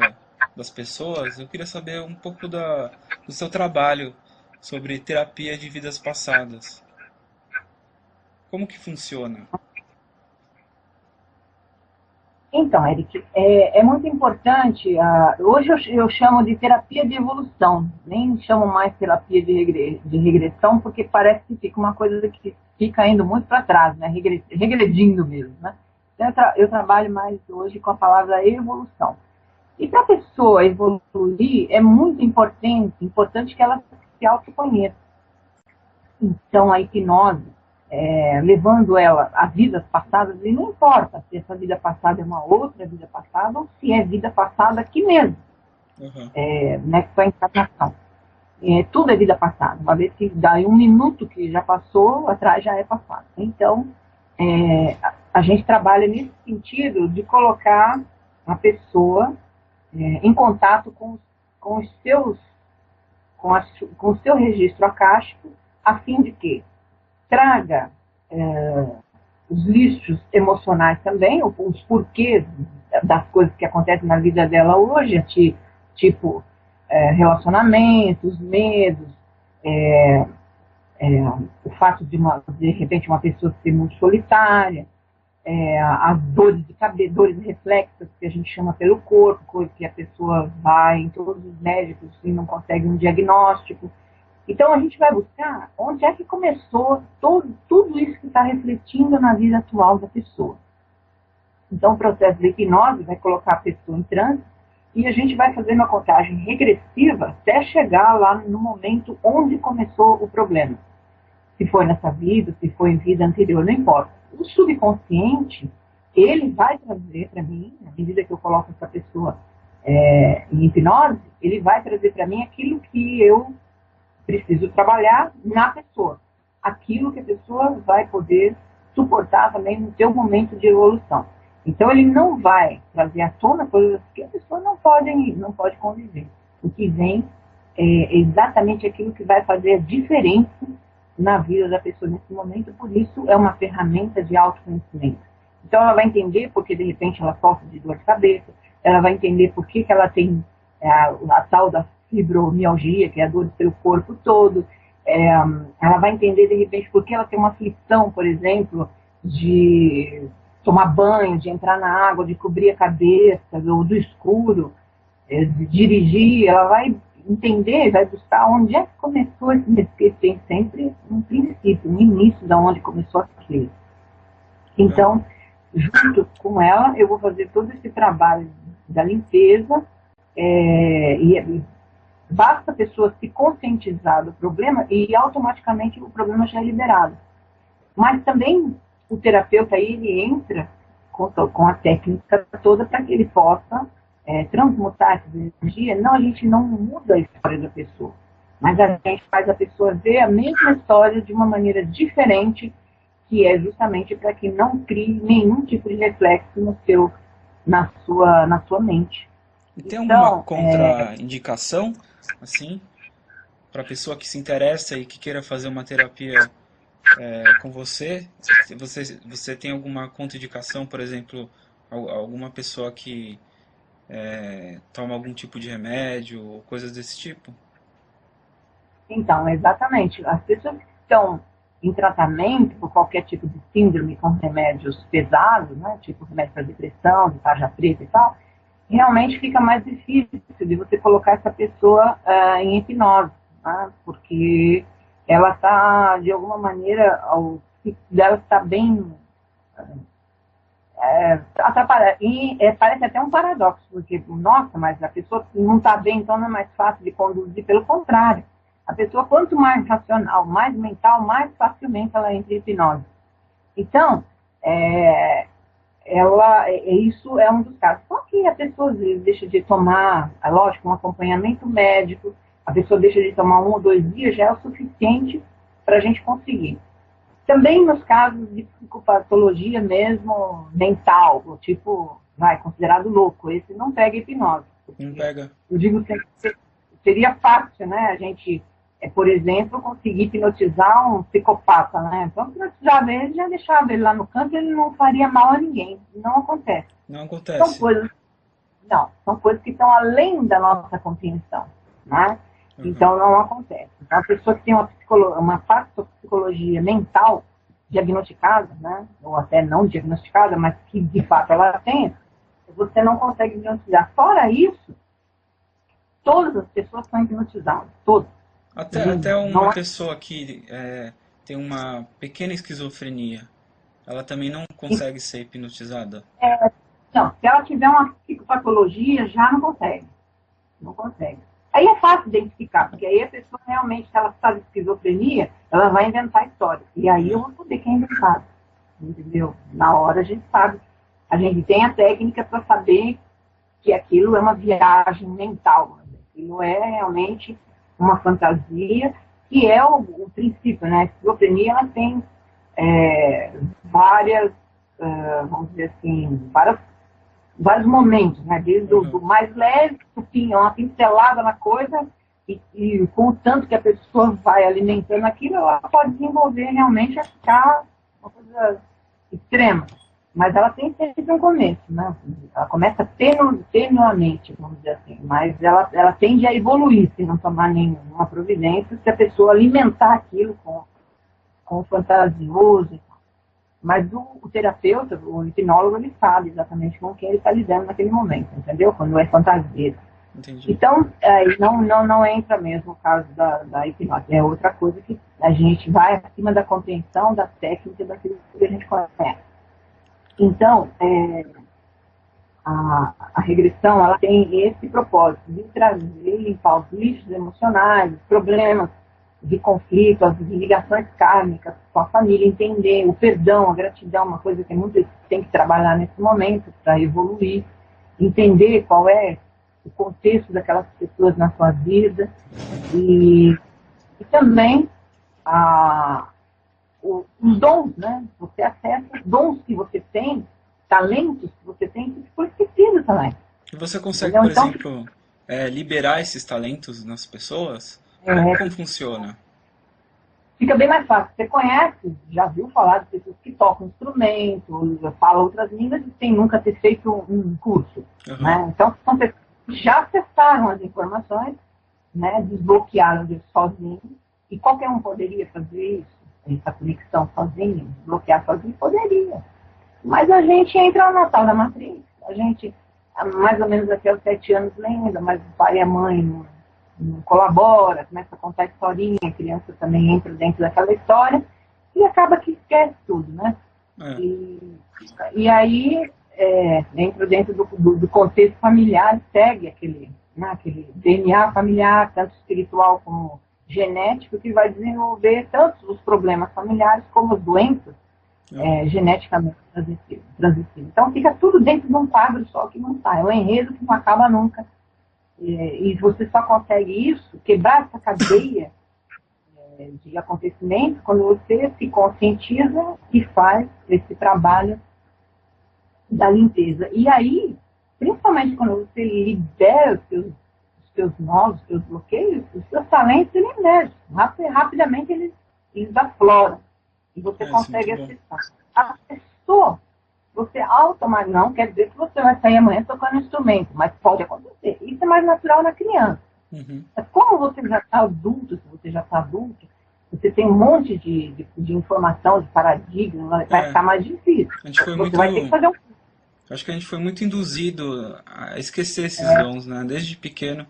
das pessoas. Eu queria saber um pouco do seu trabalho sobre terapia de vidas passadas. Como que funciona? Então, Eric, é muito importante. Hoje eu chamo de terapia de evolução, nem chamo mais terapia de regressão, porque parece que fica uma coisa que fica indo muito para trás, né? Regredindo mesmo. Né? Então, eu trabalho mais hoje com a palavra evolução. E para a pessoa evoluir, é muito importante que ela se autoconheça. Então, a hipnose, levando ela a vidas passadas, e não importa se essa vida passada é uma outra vida passada ou se é vida passada aqui mesmo, Uhum. né, que foi a encarnação. Tudo é vida passada, uma vez que daí um minuto que já passou, atrás já é passado. Então, a gente trabalha nesse sentido de colocar a pessoa em contato com os seus, com o seu registro acástico, a fim de que traga os lixos emocionais também, os porquês das coisas que acontecem na vida dela hoje, tipo relacionamentos, medos, o fato de repente, uma pessoa ser muito solitária, as dores de cabeça, dores reflexas, que a gente chama pelo corpo, que a pessoa vai em todos os médicos e não consegue um diagnóstico. Então, a gente vai buscar onde é que começou tudo isso que está refletindo na vida atual da pessoa. Então, o processo de hipnose vai colocar a pessoa em transe e a gente vai fazer uma contagem regressiva até chegar lá no momento onde começou o problema. Se foi nessa vida, se foi em vida anterior, não importa. O subconsciente, ele vai trazer para mim, na medida que eu coloco essa pessoa em hipnose, ele vai trazer para mim aquilo que eu preciso trabalhar na pessoa. Aquilo que a pessoa vai poder suportar também no seu momento de evolução. Então, ele não vai trazer à tona coisas que a pessoa não pode conviver. O que vem é exatamente aquilo que vai fazer a diferença na vida da pessoa nesse momento. Por isso, é uma ferramenta de autoconhecimento. Então, ela vai entender porque, de repente, ela sofre de dor de cabeça, ela vai entender por que ela tem a tal da fibromialgia, que é a dor pelo corpo todo. Ela vai entender, de repente, por que ela tem uma aflição, por exemplo, de tomar banho, de entrar na água, de cobrir a cabeça, ou do escuro, de dirigir. Ela vai entender, vai buscar onde é que começou esse, porque tem sempre um princípio, um início de onde começou aquilo. Então, junto com ela, eu vou fazer todo esse trabalho da limpeza, e basta a pessoa se conscientizar do problema e automaticamente o problema já é liberado. Mas também o terapeuta aí, ele entra com a técnica toda para que ele possa transmutar essa energia. Não, a gente não muda a história da pessoa, mas a gente faz a pessoa ver a mesma história de uma maneira diferente, que é justamente para que não crie nenhum tipo de reflexo na sua mente. E tem alguma contraindicação, assim, para a pessoa que se interessa e que queira fazer uma terapia com você? Você tem alguma contraindicação, por exemplo, alguma pessoa que toma algum tipo de remédio ou coisas desse tipo? Então, exatamente. As pessoas que estão em tratamento por qualquer tipo de síndrome com remédios pesados, né, tipo remédio para depressão, de tarja preta e tal, realmente fica mais difícil de você colocar essa pessoa em hipnose, né, porque ela está, de alguma maneira, dela está bem atrapalhada. E parece até um paradoxo, porque, nossa, mas a pessoa não está bem, então não é mais fácil de conduzir. Pelo contrário, a pessoa, quanto mais racional, mais mental, mais facilmente ela entra em hipnose. Então, isso é um dos casos. Só que a pessoa às vezes deixa de tomar, lógico, um acompanhamento médico, a pessoa deixa de tomar 1 ou 2 dias, já é o suficiente para a gente conseguir. Também nos casos de psicopatologia mesmo, mental, tipo, considerado louco, esse não pega hipnose. Não pega. Eu digo sempre que seria fácil, né, a gente por exemplo, conseguir hipnotizar um psicopata, né? Então, hipnotizava ele, já deixava ele lá no canto, ele não faria mal a ninguém. Não acontece. Não São acontece. coisas, não, são coisas que estão além da nossa compreensão, né? Então, não acontece. Então, a pessoa que tem uma psicologia mental diagnosticada, né? Ou até não diagnosticada, mas que de fato ela tem, você não consegue hipnotizar. Fora isso, todas as pessoas são hipnotizadas, todas. Até uma pessoa que tem uma pequena esquizofrenia, ela também não consegue ser hipnotizada? Não, se ela tiver uma psicopatologia, já não consegue. Não consegue. Aí é fácil identificar, porque aí a pessoa realmente, se ela sabe de esquizofrenia, ela vai inventar história. E aí eu vou saber quem é inventado. Entendeu? Na hora a gente sabe. A gente tem a técnica para saber que aquilo é uma viagem mental. Aquilo é realmente uma fantasia, que é o princípio, né? A esquizofrenia, ela tem várias, vamos dizer assim, vários momentos, né? Desde o mais leve, uma pincelada na coisa, e com o tanto que a pessoa vai alimentando aquilo, ela pode desenvolver realmente a ficar uma coisa extrema. Mas ela tem sempre um começo, né? Ela começa tenuamente, vamos dizer assim, mas ela tende a evoluir se não tomar nenhuma providência, se a pessoa alimentar aquilo com o fantasioso. Mas o terapeuta, o hipnólogo, ele sabe exatamente com quem ele está lidando naquele momento, entendeu? Quando é fantasia. Entendi. Então, não entra mesmo o caso da hipnose. É outra coisa que a gente vai acima da compreensão, da técnica, daquilo que a gente conhece. Então, a regressão, ela tem esse propósito de trazer, limpar os lixos emocionais, os problemas de conflito, as ligações kármicas com a família, entender o perdão, a gratidão, uma coisa que muito tem que trabalhar nesse momento para evoluir, entender qual é o contexto daquelas pessoas na sua vida e também os dons, né? Você acessa os dons que você tem, talentos que você tem, que foi esquecido também. E você consegue, por exemplo, liberar esses talentos nas pessoas? Como funciona? Fica bem mais fácil. Você conhece, já viu falar de pessoas que tocam instrumento, falam outras línguas sem nunca ter feito um curso. Né? Então, são pessoas que já acessaram as informações, né? Desbloquearam isso sozinhos, e qualquer um poderia fazer isso. Essa conexão sozinho, bloquear sozinho, poderia. Mas a gente entra no Natal da Matriz. A gente, mais ou menos até os 7 anos lembra, mas o pai e a mãe não colabora, começa a contar historinha, a criança também entra dentro daquela história e acaba que esquece tudo, né? E aí entra dentro do contexto familiar, segue aquele DNA familiar, tanto espiritual como genético, que vai desenvolver tanto os problemas familiares como as doenças geneticamente transmissíveis. Então fica tudo dentro de um quadro só que não sai. É um enredo que não acaba nunca. E você só consegue isso, quebrar essa cadeia de acontecimentos, quando você se conscientiza e faz esse trabalho da limpeza. E aí, principalmente quando você libera os seus nós, os seus bloqueios, os seus talentos, eles emergem. Rapidamente eles afloram. E você consegue acessar. A pessoa, você automaticamente, não quer dizer que você vai sair amanhã tocando instrumento, mas pode acontecer. Isso é mais natural na criança. Mas como você já está adulto, se você já está adulto, você tem um monte de informação, de paradigma, vai ficar mais difícil. Você vai ter que fazer um... Acho que a gente foi muito induzido a esquecer esses dons, né? Desde pequeno,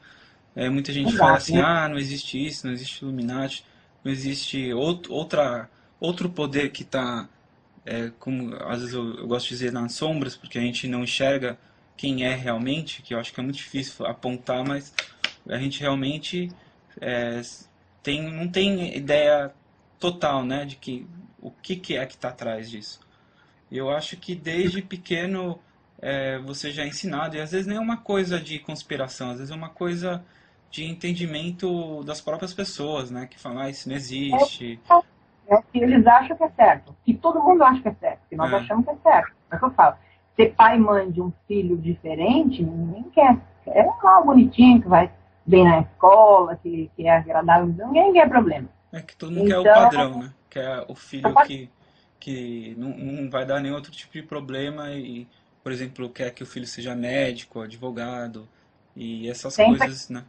muita gente fala assim, não existe isso, não existe Illuminati, não existe outro poder que está, como às vezes eu gosto de dizer, nas sombras, porque a gente não enxerga quem é realmente, que eu acho que é muito difícil apontar, mas a gente realmente não tem ideia total, né, de o que é que está atrás disso. Eu acho que desde pequeno você já é ensinado, e às vezes nem é uma coisa de conspiração, às vezes é uma coisa de entendimento das próprias pessoas, né, que falam, isso não existe. É o que eles acham que é certo, que todo mundo acha que é certo, que nós achamos que é certo. É o que eu falo. Ser pai e mãe de um filho diferente, ninguém quer. É lá bonitinho que vai bem na escola, que é agradável, ninguém quer problema. É que todo mundo quer o Então, padrão, né? Quer o filho que não vai dar nenhum outro tipo de problema e, por exemplo, quer que o filho seja médico, advogado e essas sempre, coisas, né?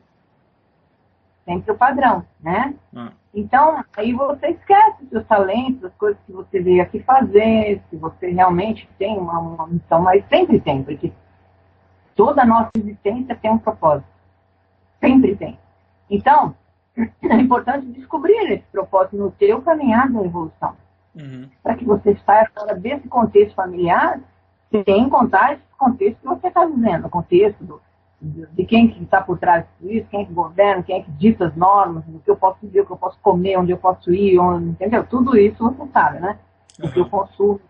sempre o padrão, né? Ah, Então, aí você esquece os seus talentos, as coisas que você veio aqui fazer, se você realmente tem uma missão, mas sempre tem, porque toda a nossa existência tem um propósito. Sempre tem. Então, é importante descobrir esse propósito no teu caminhar da evolução. uhum, Para que você saia fora desse contexto familiar, sem contar esse contexto que você está vivendo, o contexto de quem que está por trás disso, quem que governa, quem é que dita as normas, o que eu posso dizer, o que eu posso comer, onde eu posso ir, onde, entendeu? Tudo isso você sabe, né? O que eu aham, consumo.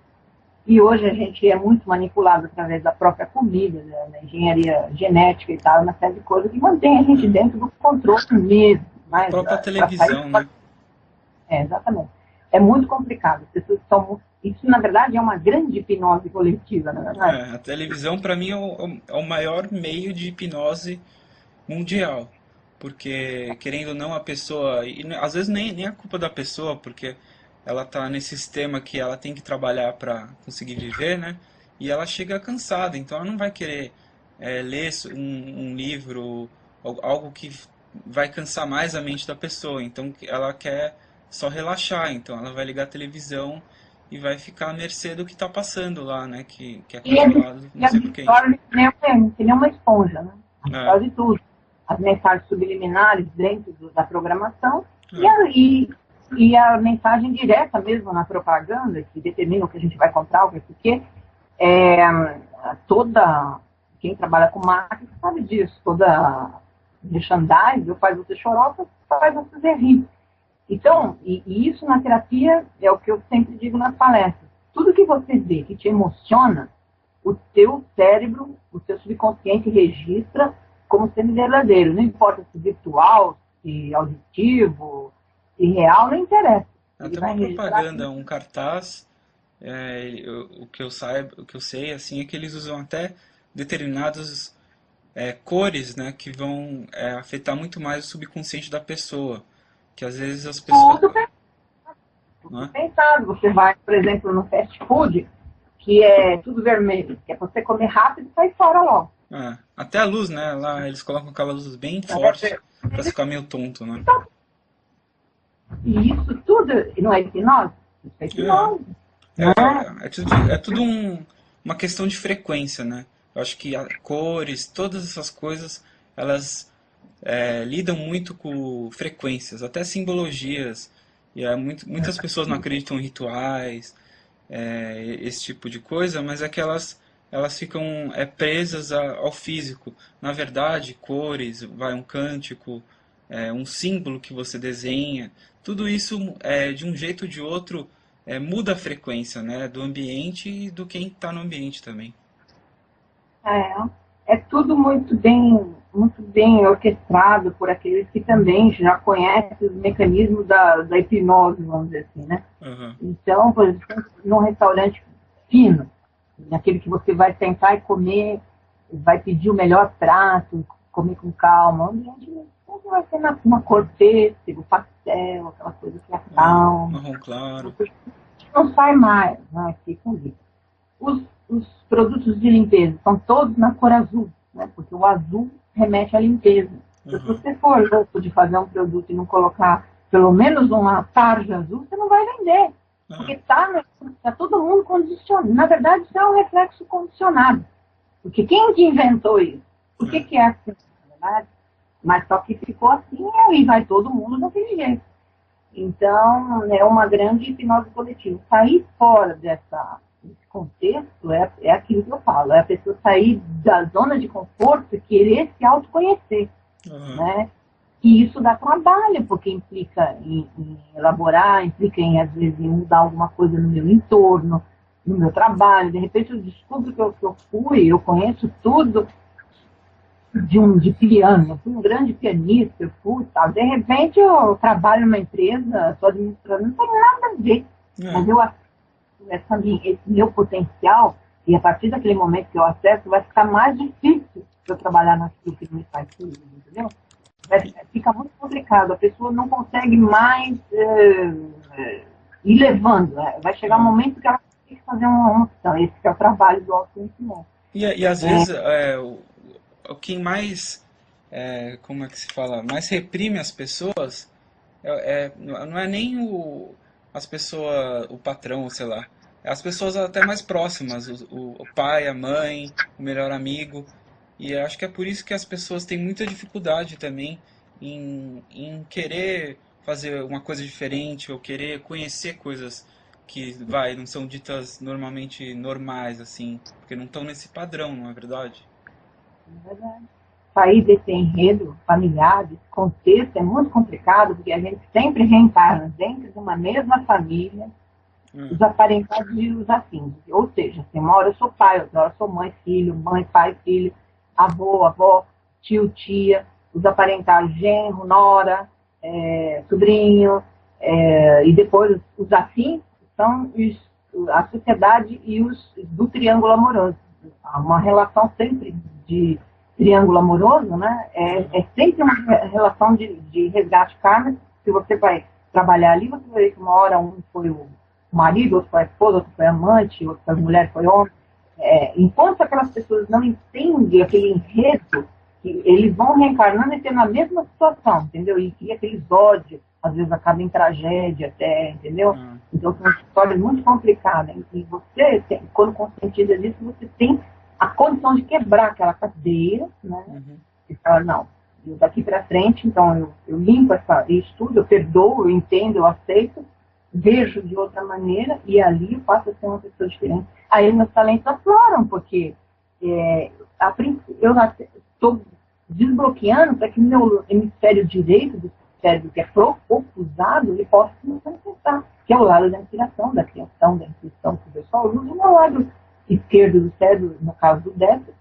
E hoje a gente é muito manipulado através da própria comida, da engenharia genética e tal, uma série de coisas que mantém a gente é. dentro do controle mesmo. A Mas própria para sair. televisão, né? Exatamente. É muito complicado. As pessoas estão. Isso, na verdade, é uma grande hipnose coletiva, na verdade. É, a televisão, para mim, é o maior meio de hipnose mundial. Porque, querendo ou não, a pessoa. E às vezes nem é culpa da pessoa, porque ela tá nesse sistema que ela tem que trabalhar para conseguir viver, né? E ela chega cansada, então ela não vai querer ler um livro, algo que vai cansar mais a mente da pessoa. Então ela quer só relaxar, então ela vai ligar a televisão e vai ficar à mercê do que está passando lá, né? Que é controlado, E não sei por quem. absorve que nem uma esponja, né? É, Absorve tudo. As mensagens subliminares dentro da programação e é, a mensagem direta mesmo na propaganda, que determina o que a gente vai comprar, o que é, é toda. Quem trabalha com marketing sabe disso. Toda merchandising faz você chorar, faz você rir. Então, e isso na terapia é o que eu sempre digo nas palestras. Tudo que você vê que te emociona, o teu cérebro, o teu subconsciente registra como sendo verdadeiro. Não importa se virtual, se auditivo, se real, não interessa. Ele até vai uma registrar propaganda, aquilo. um cartaz, o que eu saiba, o que eu sei, assim, é que eles usam até determinadas cores, né, que vão afetar muito mais o subconsciente da pessoa, que às vezes as pessoas, Tudo né? pensado. Você vai, por exemplo, no fast food, que é tudo vermelho, que é para você comer rápido e sair fora logo. Até a luz, né, lá eles colocam aquela luz bem forte para Então, ficar meio tonto, né? e isso tudo não é hipnose? Isso é É, hipnose. Né? é tudo uma questão de frequência, né? Eu acho que cores, todas essas coisas, elas lidam muito com frequências, até simbologias. E muitas pessoas não acreditam em rituais, esse tipo de coisa, mas é que elas ficam presas ao físico. Na verdade, cores, vai um cântico, um símbolo que você desenha, tudo isso de um jeito ou de outro muda a frequência, né, do ambiente e do quem está no ambiente também. É tudo muito bem orquestrado por aqueles que também já conhecem os mecanismos da hipnose, vamos dizer assim, né? Uhum. Então, por exemplo, num restaurante fino, naquele que você vai sentar e comer, vai pedir o melhor prato, comer com calma, o ambiente sempre vai ser uma cor pêssego, pastel, aquela coisa que acalma. Marrom claro. Você não sai mais, né? Fica ali. Os produtos de limpeza são todos na cor azul, né? Porque o azul remete à limpeza. Então, se Uhum. você for louco de fazer um produto e não colocar pelo menos uma tarja azul, você não vai vender. Porque Ah, tá todo mundo condicionado. Na verdade, isso é um reflexo condicionado. Porque quem que inventou isso? Por é. que é assim? Na verdade? Mas só que ficou assim e aí vai todo mundo daquele jeito. Então, é uma grande hipnose coletiva. Sair fora desse contexto é aquilo que eu falo, é a pessoa sair da zona de conforto e querer se autoconhecer, Uhum. né? E isso dá trabalho, porque implica em elaborar, implica em, às vezes, em mudar alguma coisa no meu entorno, no meu trabalho. De repente eu descubro que eu conheço tudo de piano, eu fui um grande pianista, eu fui tal. De repente eu trabalho numa empresa, estou administrando, não tem nada a ver. É. Mas eu acesso esse meu potencial, e a partir daquele momento que eu acesso, vai ficar mais difícil eu trabalhar naquilo que não me faz feliz, entendeu? Fica muito complicado, a pessoa não consegue mais ir levando, né? Vai chegar um Ah. momento que ela tem que fazer uma opção, esse que é o trabalho do autoconhecimento. E às vezes quem mais, como é que se fala, mais reprime as pessoas não é nem as pessoas, o patrão, sei lá, é as pessoas até mais próximas, o pai, a mãe, o melhor amigo. E eu acho que é por isso que as pessoas têm muita dificuldade também em querer fazer uma coisa diferente ou querer conhecer coisas que, não são ditas normalmente normais, assim, porque não estão nesse padrão, não é verdade? Sair desse enredo familiar, desse contexto, é muito complicado, porque a gente sempre reencarna dentro de uma mesma família, Hum, os aparentados e os afins. Ou seja, assim, uma hora eu sou pai, outra hora eu sou mãe, filho, mãe, pai, filho, avô, avó, tio, tia, os aparentados, genro, nora, sobrinho, e depois os afins são a sociedade e os do triângulo amoroso. Há uma relação sempre de triângulo amoroso, né? uhum, É sempre uma relação de resgate kármico. Se você vai trabalhar ali, você vai ver que uma hora um foi o marido, outro foi a esposa, outro foi a amante, outro foi a mulher, foi homem. Enquanto aquelas pessoas não entendem aquele enredo, que eles vão reencarnando e tendo a mesma situação, entendeu? E aqueles ódios, às vezes acaba em tragédia até, entendeu? ah, Então são histórias muito complicadas. E você, quando conscientiza disso, você tem a condição de quebrar aquela cadeia, né? uhum, E falar, não, eu daqui para frente, então eu limpo essa, eu estudo, eu perdoo, eu entendo, eu aceito, vejo de outra maneira e ali eu passo a ser uma pessoa diferente. Aí meus talentos afloram, porque eu estou desbloqueando para que o meu hemisfério direito do cérebro, que é pouco usado, ele possa se manifestar, que é o lado da inspiração, da criação, da intuição, que o pessoal usa, e o lado esquerdo do cérebro, no caso do Décio,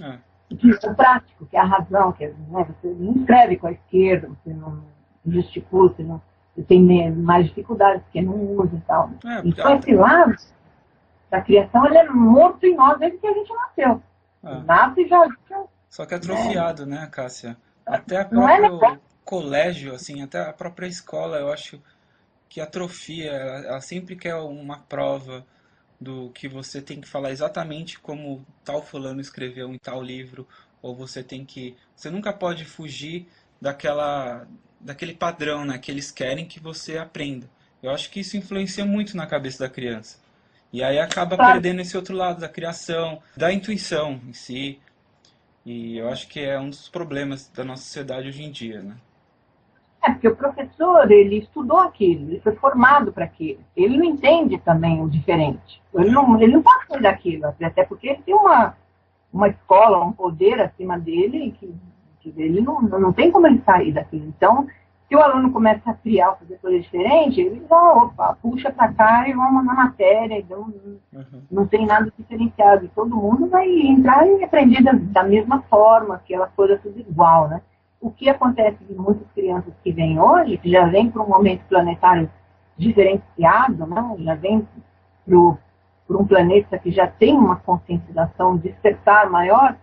ah. que é o prático, que é a razão, que você não escreve com a esquerda, você não gesticula, você tem mais dificuldades, porque não usa e tal. Porque Então, esse lado da criação, ele é morto em nós desde que a gente nasceu. ah, Nasce e já, só que é né, atrofiado, né, Cássia? Até o não é próprio colégio, assim, até a própria escola, eu acho que atrofia. Ela sempre quer uma prova do que você tem que falar exatamente como tal fulano escreveu em tal livro, ou você tem que, você nunca pode fugir daquele padrão, né, que eles querem que você aprenda. Eu acho que isso influencia muito na cabeça da criança. E aí acaba claro. perdendo esse outro lado da criação, da intuição em si. E eu acho que é um dos problemas da nossa sociedade hoje em dia, né? Porque o professor, ele estudou aquilo, ele foi formado para aquilo. Ele não entende também o diferente. É, Ele não pode sair daquilo, até porque ele tem uma escola, um poder acima dele, que ele não tem como ele sair daquilo. Então, se o aluno começa a criar, fazer coisa diferente, ele já, opa, puxa para cá e vamos na matéria, então uhum, não tem nada diferenciado. E todo mundo vai entrar e aprender da mesma forma, aquela coisa tudo igual, né? O que acontece de muitas crianças que vêm hoje, que já vêm para um momento planetário diferenciado, né? Já vêm para um planeta que já tem uma conscientização, um despertar maior,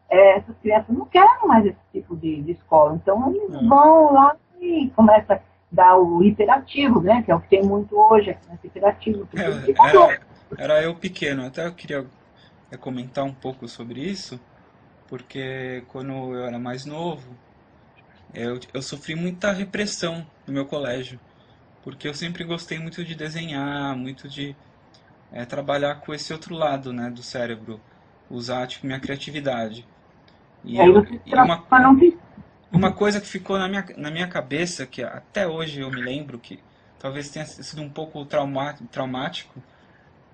essas crianças não querem mais esse tipo de escola. Então, eles é. vão lá e começam a dar o hiperativo, né? Que é o que tem muito hoje, a criança hiperativo, porque ele fica louco. Era eu pequeno, até eu queria comentar um pouco sobre isso, porque quando eu era mais novo, eu sofri muita repressão no meu colégio, porque eu sempre gostei muito de desenhar, muito de trabalhar com esse outro lado, né, do cérebro, usar tipo minha criatividade. E Aí eu você e uma não precisa. uma coisa que ficou na minha cabeça, que até hoje eu me lembro que talvez tenha sido um pouco traumático,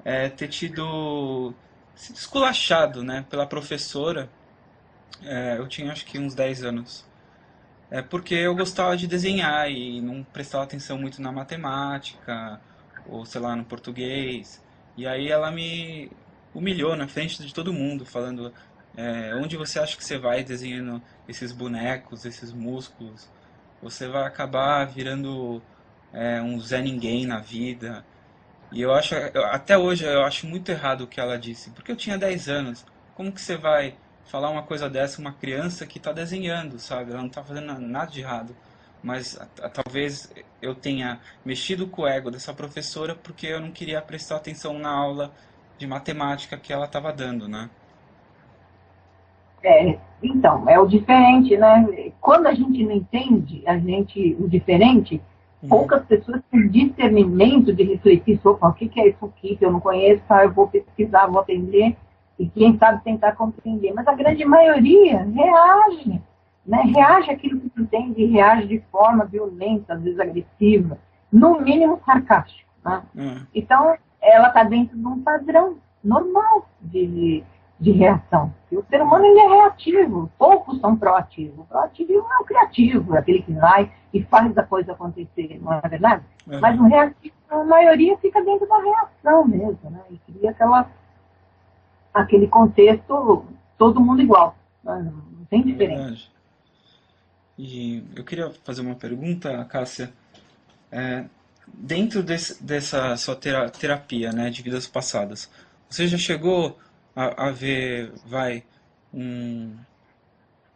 é ter tido sido esculachado, né, pela professora. Eu tinha acho que uns 10 anos. Porque eu gostava de desenhar e não prestava atenção muito na matemática, ou sei lá, no português. E aí ela me humilhou na frente de todo mundo, falando: onde você acha que você vai desenhando esses bonecos, esses músculos? Você vai acabar virando um Zé Ninguém na vida. E até hoje eu acho muito errado o que ela disse, porque eu tinha 10 anos. Como que você vai falar uma coisa dessa, uma criança que está desenhando, sabe? Ela não está fazendo nada de errado. Mas talvez eu tenha mexido com o ego dessa professora porque eu não queria prestar atenção na aula de matemática que ela estava dando, né? Então, é o diferente, né? Quando a gente não entende o diferente, Uhum. poucas pessoas têm discernimento de refletir sobre o que é isso aqui que eu não conheço, tá? Eu vou pesquisar, vou aprender, e quem sabe tentar compreender. Mas a grande maioria reage, né? Uhum. Reage àquilo que entende e reage de forma violenta, às vezes agressiva, no mínimo sarcástico, né? É, Então, ela está dentro de um padrão normal de reação. E o ser humano ele é reativo, poucos são proativos. O proativo é o criativo, é aquele que vai e faz a coisa acontecer, não é verdade? Mas uhum. o reativo, a maioria fica dentro da reação mesmo, né? E cria aquele contexto, todo mundo igual, né? Não tem É diferença. verdade. E eu queria fazer uma pergunta, Cássia. Dentro dessa sua terapia, né, de vidas passadas, você já chegou a ver, um,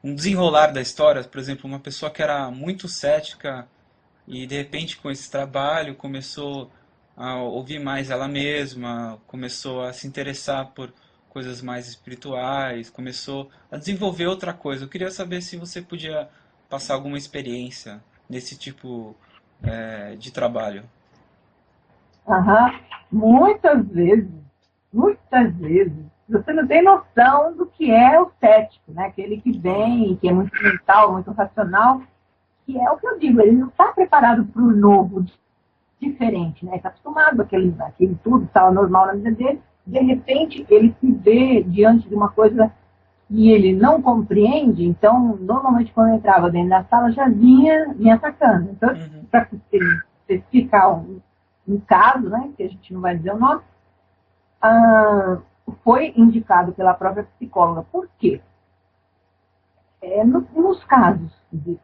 um desenrolar da história? Por exemplo, uma pessoa que era muito cética e de repente com esse trabalho começou a ouvir mais ela mesma, começou a se interessar por coisas mais espirituais, começou a desenvolver outra coisa. Eu queria saber se você podia passar alguma experiência nesse tipo, de trabalho. Uhum. Muitas vezes, muitas vezes, você não tem noção do que é o cético, né? Aquele que Uhum. vem, que é muito mental, muito racional, que é o que eu digo, ele não está preparado para o novo, diferente, né? Está acostumado àquele tudo, estava normal na vida dele, de repente ele se vê diante de uma coisa que ele não compreende, então, normalmente quando eu entrava dentro da sala, já vinha me atacando. Então, Uhum. para especificar um caso, né, que a gente não vai dizer o nome, ah, foi indicado pela própria psicóloga. Por quê? Nos casos,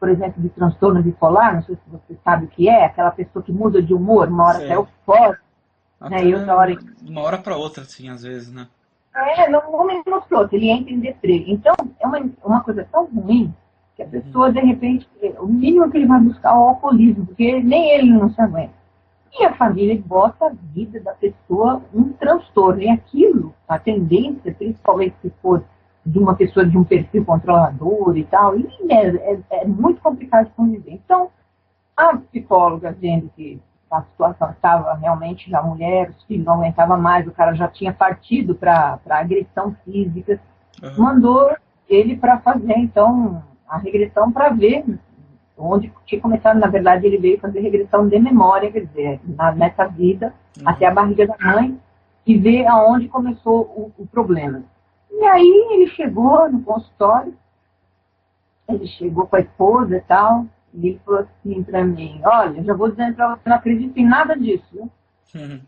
por exemplo, de transtorno bipolar, não sei se você sabe o que é, aquela pessoa que muda de humor, uma hora até Sei. eufórica, né, Até e outra hora. de uma hora para outra, assim, às vezes, né? Não me mostrou, ele entra em deprê. Então, é uma coisa tão ruim que a Uhum. pessoa, de repente, o mínimo que ele vai buscar é o alcoolismo, porque nem ele não se aguenta. E a família bota a vida da pessoa um transtorno. E aquilo, a tendência, principalmente se for de uma pessoa de um perfil controlador e tal, e é muito complicado de conviver. Então, a psicóloga, vendo que a situação estava realmente, já a mulher, os filhos não aguentavam mais, o cara já tinha partido para agressão física, Uhum. mandou ele para fazer, então, a regressão para ver onde tinha começado, na verdade, ele veio fazer regressão de memória, quer dizer, nessa vida, até Uhum. a barriga da mãe, e ver aonde começou o problema. E aí ele chegou no consultório, ele chegou com a esposa e tal, e ele falou assim para mim, olha, já vou dizendo para você, não acredito em nada disso, né? Uhum.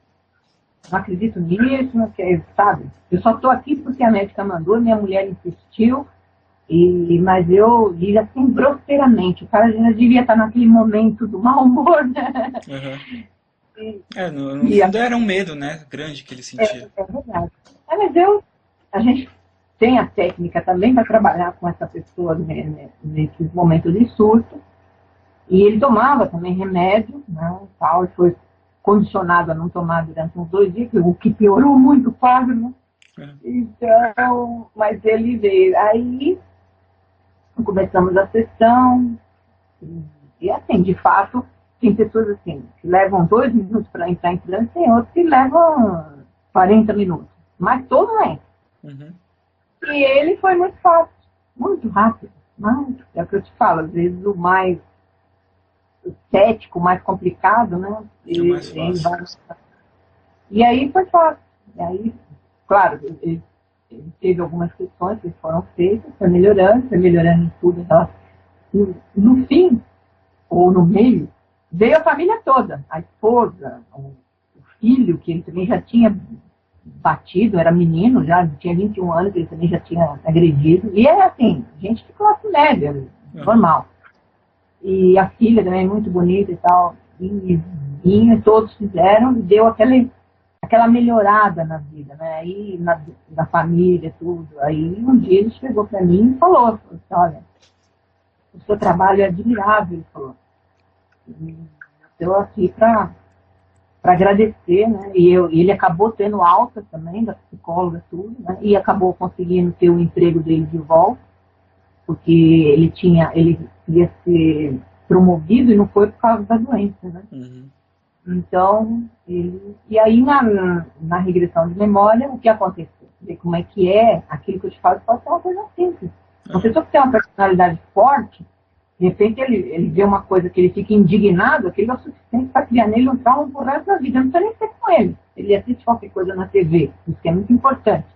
Não acredito nisso, não quero, sabe? Eu só estou aqui porque a médica mandou, minha mulher insistiu, mas eu li assim grosseiramente. O cara já devia estar naquele momento do mau humor, né? Uhum. E, No e fundo era um medo, né, grande que ele sentia. é verdade. Mas a gente tem a técnica também para trabalhar com essa pessoa nesses momentos de surto. E ele tomava também remédio, né, tal, e foi condicionado a não tomar durante uns 2 dias, o que piorou muito o quadro, né? Uhum. Então, mas ele veio. Aí começamos a sessão, e assim, de fato, tem pessoas assim, que levam 2 minutos para entrar em transe, tem outros que levam 40 minutos. Mas todo é. Uhum. E ele foi muito fácil, muito rápido. Mas é o que eu te falo, às vezes o mais cético, mais complicado, né? É o mais Ele fácil. vai. E aí foi fácil. E aí, claro, ele teve algumas questões que foram feitas, foi melhorando em tudo. Então, no fim, ou no meio, veio a família toda, a esposa, o filho, que ele também já tinha batido, era menino, já tinha 21 anos, ele também já tinha agredido, e é assim, gente de classe média, Uhum. normal. E a filha também muito bonita e tal, e todos fizeram, e deu aquela melhorada na vida, né? Aí na família, tudo. Aí um dia ele chegou para mim e falou assim, olha, o seu trabalho é admirável, ele falou. Estou aqui para agradecer, né? E ele acabou tendo alta também da psicóloga, tudo, né? E acabou conseguindo ter o emprego dele de volta, porque ele ia ser promovido e não foi por causa da doença, né? Uhum. Então, e aí na regressão de memória, o que aconteceu? Ver como é que é aquilo que eu te falo, pode ser uma coisa simples. Uma pessoa que tem uma personalidade forte, de repente ele vê uma coisa que ele fica indignado, aquilo é o suficiente para criar nele um trauma por resto da vida. Não precisa nem ser com ele. Ele assiste qualquer coisa na TV, isso que é muito importante.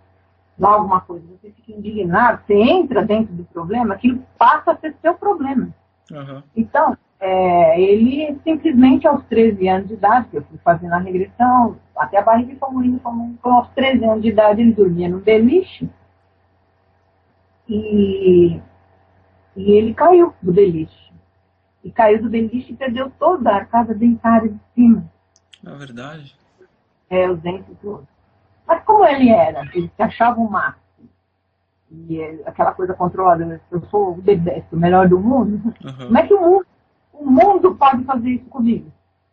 Lá alguma coisa, você fica indignado, você entra dentro do problema, aquilo passa a ser seu problema. Uhum. Então, ele simplesmente aos 13 anos de idade, que eu fui fazendo a regressão, até a barriga foi indo, aos 13 anos de idade ele dormia no beliche e ele caiu do beliche. E caiu do beliche e perdeu toda a arcada dentária de cima. É verdade? Os dentes todos. Mas como ele se achava o máximo. E aquela coisa controladora, eu sou o the best, o melhor do mundo. Uhum. Como é que o mundo pode fazer isso comigo?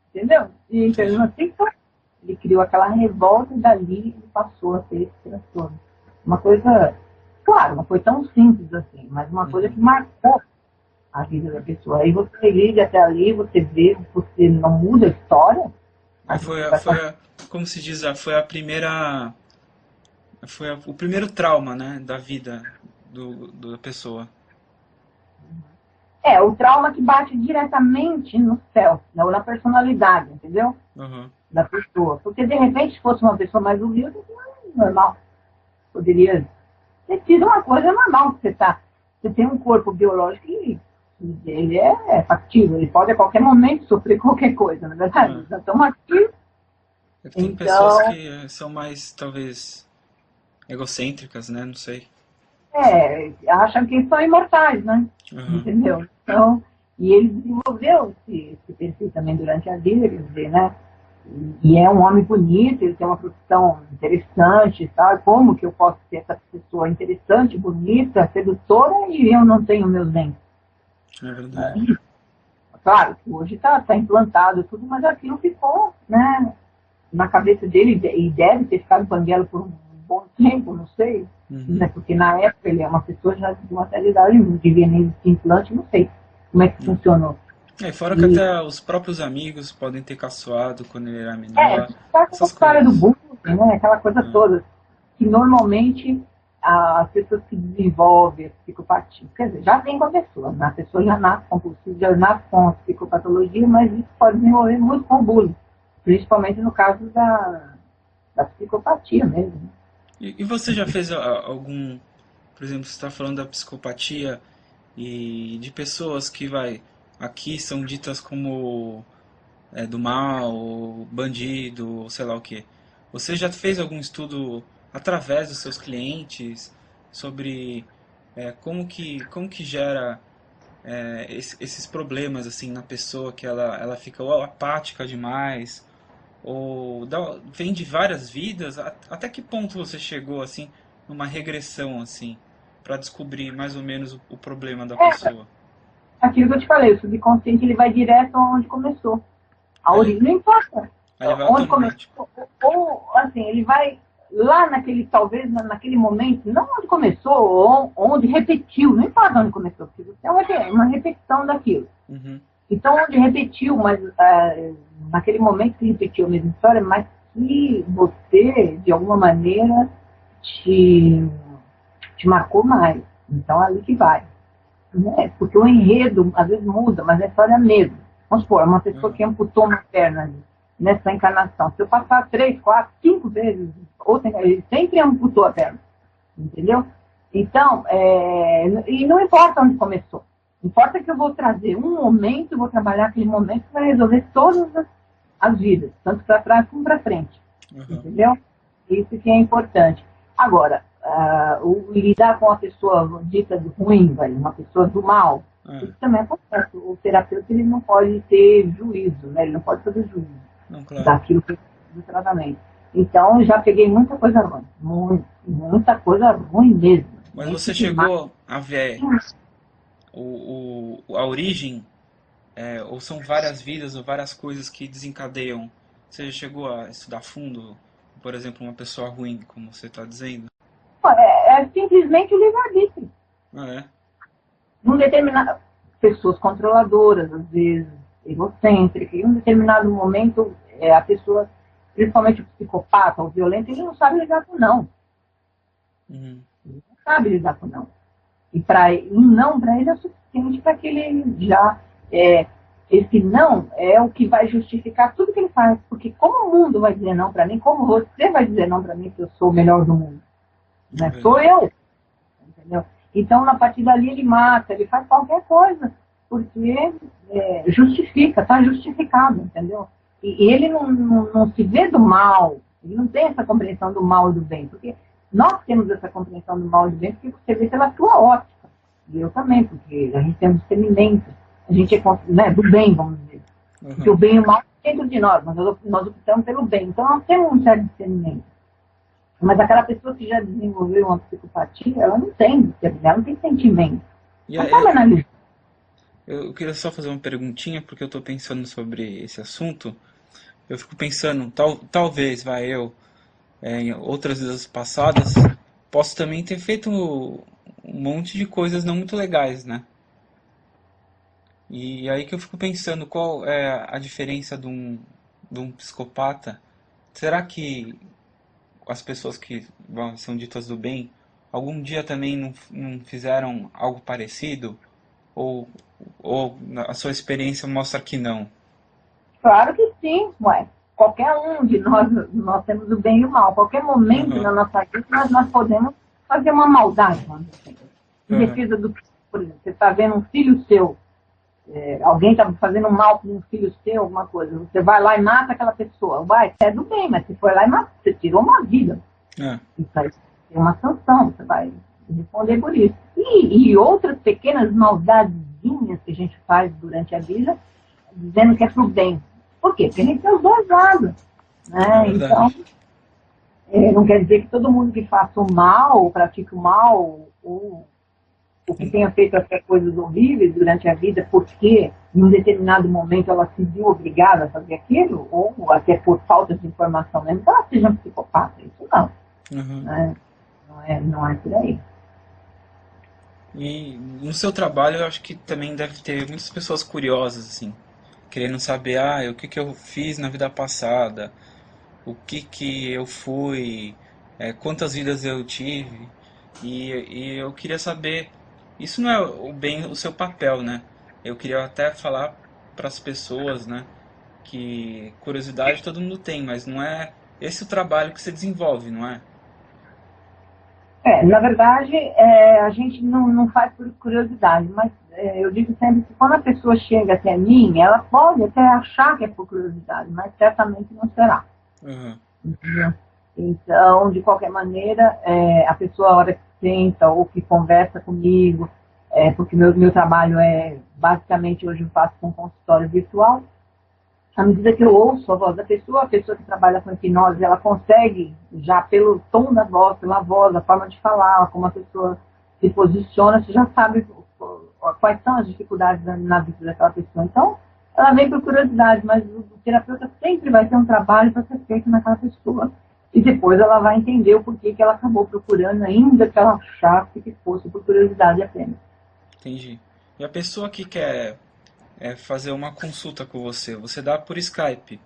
Entendeu? E então, assim, ele criou aquela revolta e dali ele passou a ter esse transtorno. Uma coisa, claro, não foi tão simples assim, mas uma coisa que marcou a vida da pessoa. Aí você liga até ali, você vê, você não muda a história. Como se diz, foi a primeira... Foi o primeiro trauma, né, da vida da pessoa. O trauma que bate diretamente no céu, ou na personalidade, entendeu? Uhum. Da pessoa. Porque, de repente, se fosse uma pessoa mais humilde, normal. Poderia ter sido uma coisa normal. Você tem um corpo biológico e ele é factível. Ele pode, a qualquer momento, sofrer qualquer coisa, na verdade. Já estamos aqui. Tem pessoas que são mais, talvez, egocêntricas, né? Não sei. Acham que são imortais, né? Uhum. Entendeu? Então, e ele desenvolveu esse perfil também durante a vida, quer dizer, né? E é um homem bonito, ele tem uma profissão interessante, sabe? Como que eu posso ser essa pessoa interessante, bonita, sedutora e eu não tenho meus dentes? É verdade. Claro, hoje está implantado tudo, mas aquilo ficou, né, na cabeça dele e deve ter ficado banguelo por um bom tempo, não sei. Uhum. Né, porque na época ele é uma pessoa já de uma certa idade, não devia nem existir implante, não sei como é que funcionou. Fora que até os próprios amigos podem ter caçoado quando ele era menor. Essa história do bullying, né, aquela coisa toda, que normalmente as pessoas que desenvolvem a psicopatia, quer dizer, já vem com a pessoa, né? A pessoa já nasce compulsiva, já nasce com a psicopatologia, mas isso pode desenvolver muito com o bullying, principalmente no caso da psicopatia mesmo. E você já fez algum, por exemplo, você está falando da psicopatia e de pessoas que aqui são ditas como do mal, ou bandido, ou sei lá o que. Você já fez algum estudo através dos seus clientes sobre como que gera esses problemas assim na pessoa, que ela fica ou apática demais, ou vem de várias vidas? Até que ponto você chegou assim numa regressão assim para descobrir mais ou menos o problema da pessoa? Aquilo que eu te falei, o subconsciente ele vai direto aonde começou. A origem não importa. Aí vai onde automático. começou, ou assim, ele vai lá talvez naquele momento, não onde começou, ou onde repetiu, não importa onde começou, porque você é uma repetição daquilo. Uhum. Então, onde repetiu, mas naquele momento que repetiu a mesma história, mas que você, de alguma maneira, te marcou mais. Então, ali que vai. Né? Porque o enredo, às vezes, muda, mas a história é a mesma. Vamos supor, uma pessoa que amputou uma perna ali, nessa encarnação. Se eu passar 3, 4, 5 vezes, ele sempre amputou a perna. Entendeu? Então, e não importa onde começou. Importa que eu vou trazer um momento, eu vou trabalhar aquele momento para resolver todas as vidas, tanto para trás como para frente. Uhum. Entendeu? Isso que é importante. Agora, lidar com uma pessoa dita ruim, uma pessoa do mal, isso também acontece. O terapeuta ele não pode ter juízo, né? Ele não pode fazer juízo não, claro. daquilo que é do tratamento. Então, já peguei muita coisa ruim. Muita coisa ruim mesmo. Mas você chegou a ver a origem, ou são várias vidas ou várias coisas que desencadeiam? Você chegou a estudar fundo, por exemplo, uma pessoa ruim, como você está dizendo? É simplesmente o livre-arbítrio. Ah, é? Num determinado... Pessoas controladoras, às vezes, egocêntricas. Em um determinado momento, a pessoa, principalmente o psicopata, o violento, ele não sabe lidar com não. Uhum. Ele não sabe lidar com não. E um não para ele é suficiente para que ele já... esse não é o que vai justificar tudo que ele faz. Porque como o mundo vai dizer não para mim, como você vai dizer não para mim que eu sou o melhor do mundo? Né? Sou eu. Entendeu? Então, a partir dali, ele mata, ele faz qualquer coisa, porque justifica, está justificado, entendeu? E ele não se vê do mal, ele não tem essa compreensão do mal e do bem, porque nós temos essa compreensão do mal e do bem, porque você vê pela sua ótica, e eu também, porque a gente tem um discernimento, a gente é do bem, vamos dizer, porque o bem e o mal é dentro de nós, mas nós optamos pelo bem, então nós temos um certo discernimento. Mas aquela pessoa que já desenvolveu uma psicopatia, ela não tem, ela não tem sentimento. Não sabe analisar. Eu queria só fazer uma perguntinha, porque eu estou pensando sobre esse assunto. Eu fico pensando, talvez, eu, em outras vidas passadas, posso também ter feito um monte de coisas não muito legais, né? E aí que eu fico pensando, qual é a diferença de um psicopata? Será que as pessoas que são ditas do bem, algum dia também não fizeram algo parecido? Ou a sua experiência mostra que não? Claro que sim, ué. Qualquer um de nós temos o bem e o mal. Qualquer momento na nossa vida nós podemos fazer uma maldade, vamos dizer assim. Em defesa do... Por exemplo, você está vendo um filho seu, alguém está fazendo mal com um filho seu, alguma coisa, você vai lá e mata aquela pessoa. Vai, você é do bem, mas você foi lá e matou, você tirou uma vida. Isso aí tem uma sanção, você vai responder por isso. E outras pequenas maldadezinhas que a gente faz durante a vida, dizendo que é pro bem. Por quê? Porque a gente tem os dois lados. Né? Então, não quer dizer que todo mundo que faça o mal, ou pratique o mal, ou que tenha feito até coisas horríveis durante a vida, porque em um determinado momento ela se viu obrigada a fazer aquilo, ou até por falta de informação mesmo, que ela seja um psicopata. Isso não. Né? Não é por aí. E no seu trabalho eu acho que também deve ter muitas pessoas curiosas, assim, querendo saber, o que eu fiz na vida passada, o que eu fui, quantas vidas eu tive, e eu queria saber, isso não é bem o seu papel, né? Eu queria até falar para as pessoas, né, que curiosidade todo mundo tem, mas não é esse o trabalho que você desenvolve, não é? Na verdade, a gente não faz por curiosidade, mas eu digo sempre que quando a pessoa chega até mim, ela pode até achar que é por curiosidade, mas certamente não será. Entendeu? Então, de qualquer maneira, a pessoa, a hora que senta ou que conversa comigo, porque meu trabalho basicamente, hoje eu faço um consultório virtual, à medida que eu ouço a voz da pessoa, a pessoa que trabalha com hipnose, ela consegue, já pelo tom da voz, pela voz, a forma de falar, como a pessoa se posiciona, você já sabe quais são as dificuldades na vida daquela pessoa. Então, ela vem por curiosidade, mas o terapeuta sempre vai ter um trabalho para ser feito naquela pessoa. E depois ela vai entender o porquê que ela acabou procurando, ainda que ela achasse que fosse por curiosidade apenas. Entendi. E a pessoa que quer fazer uma consulta com você, você dá por Skype,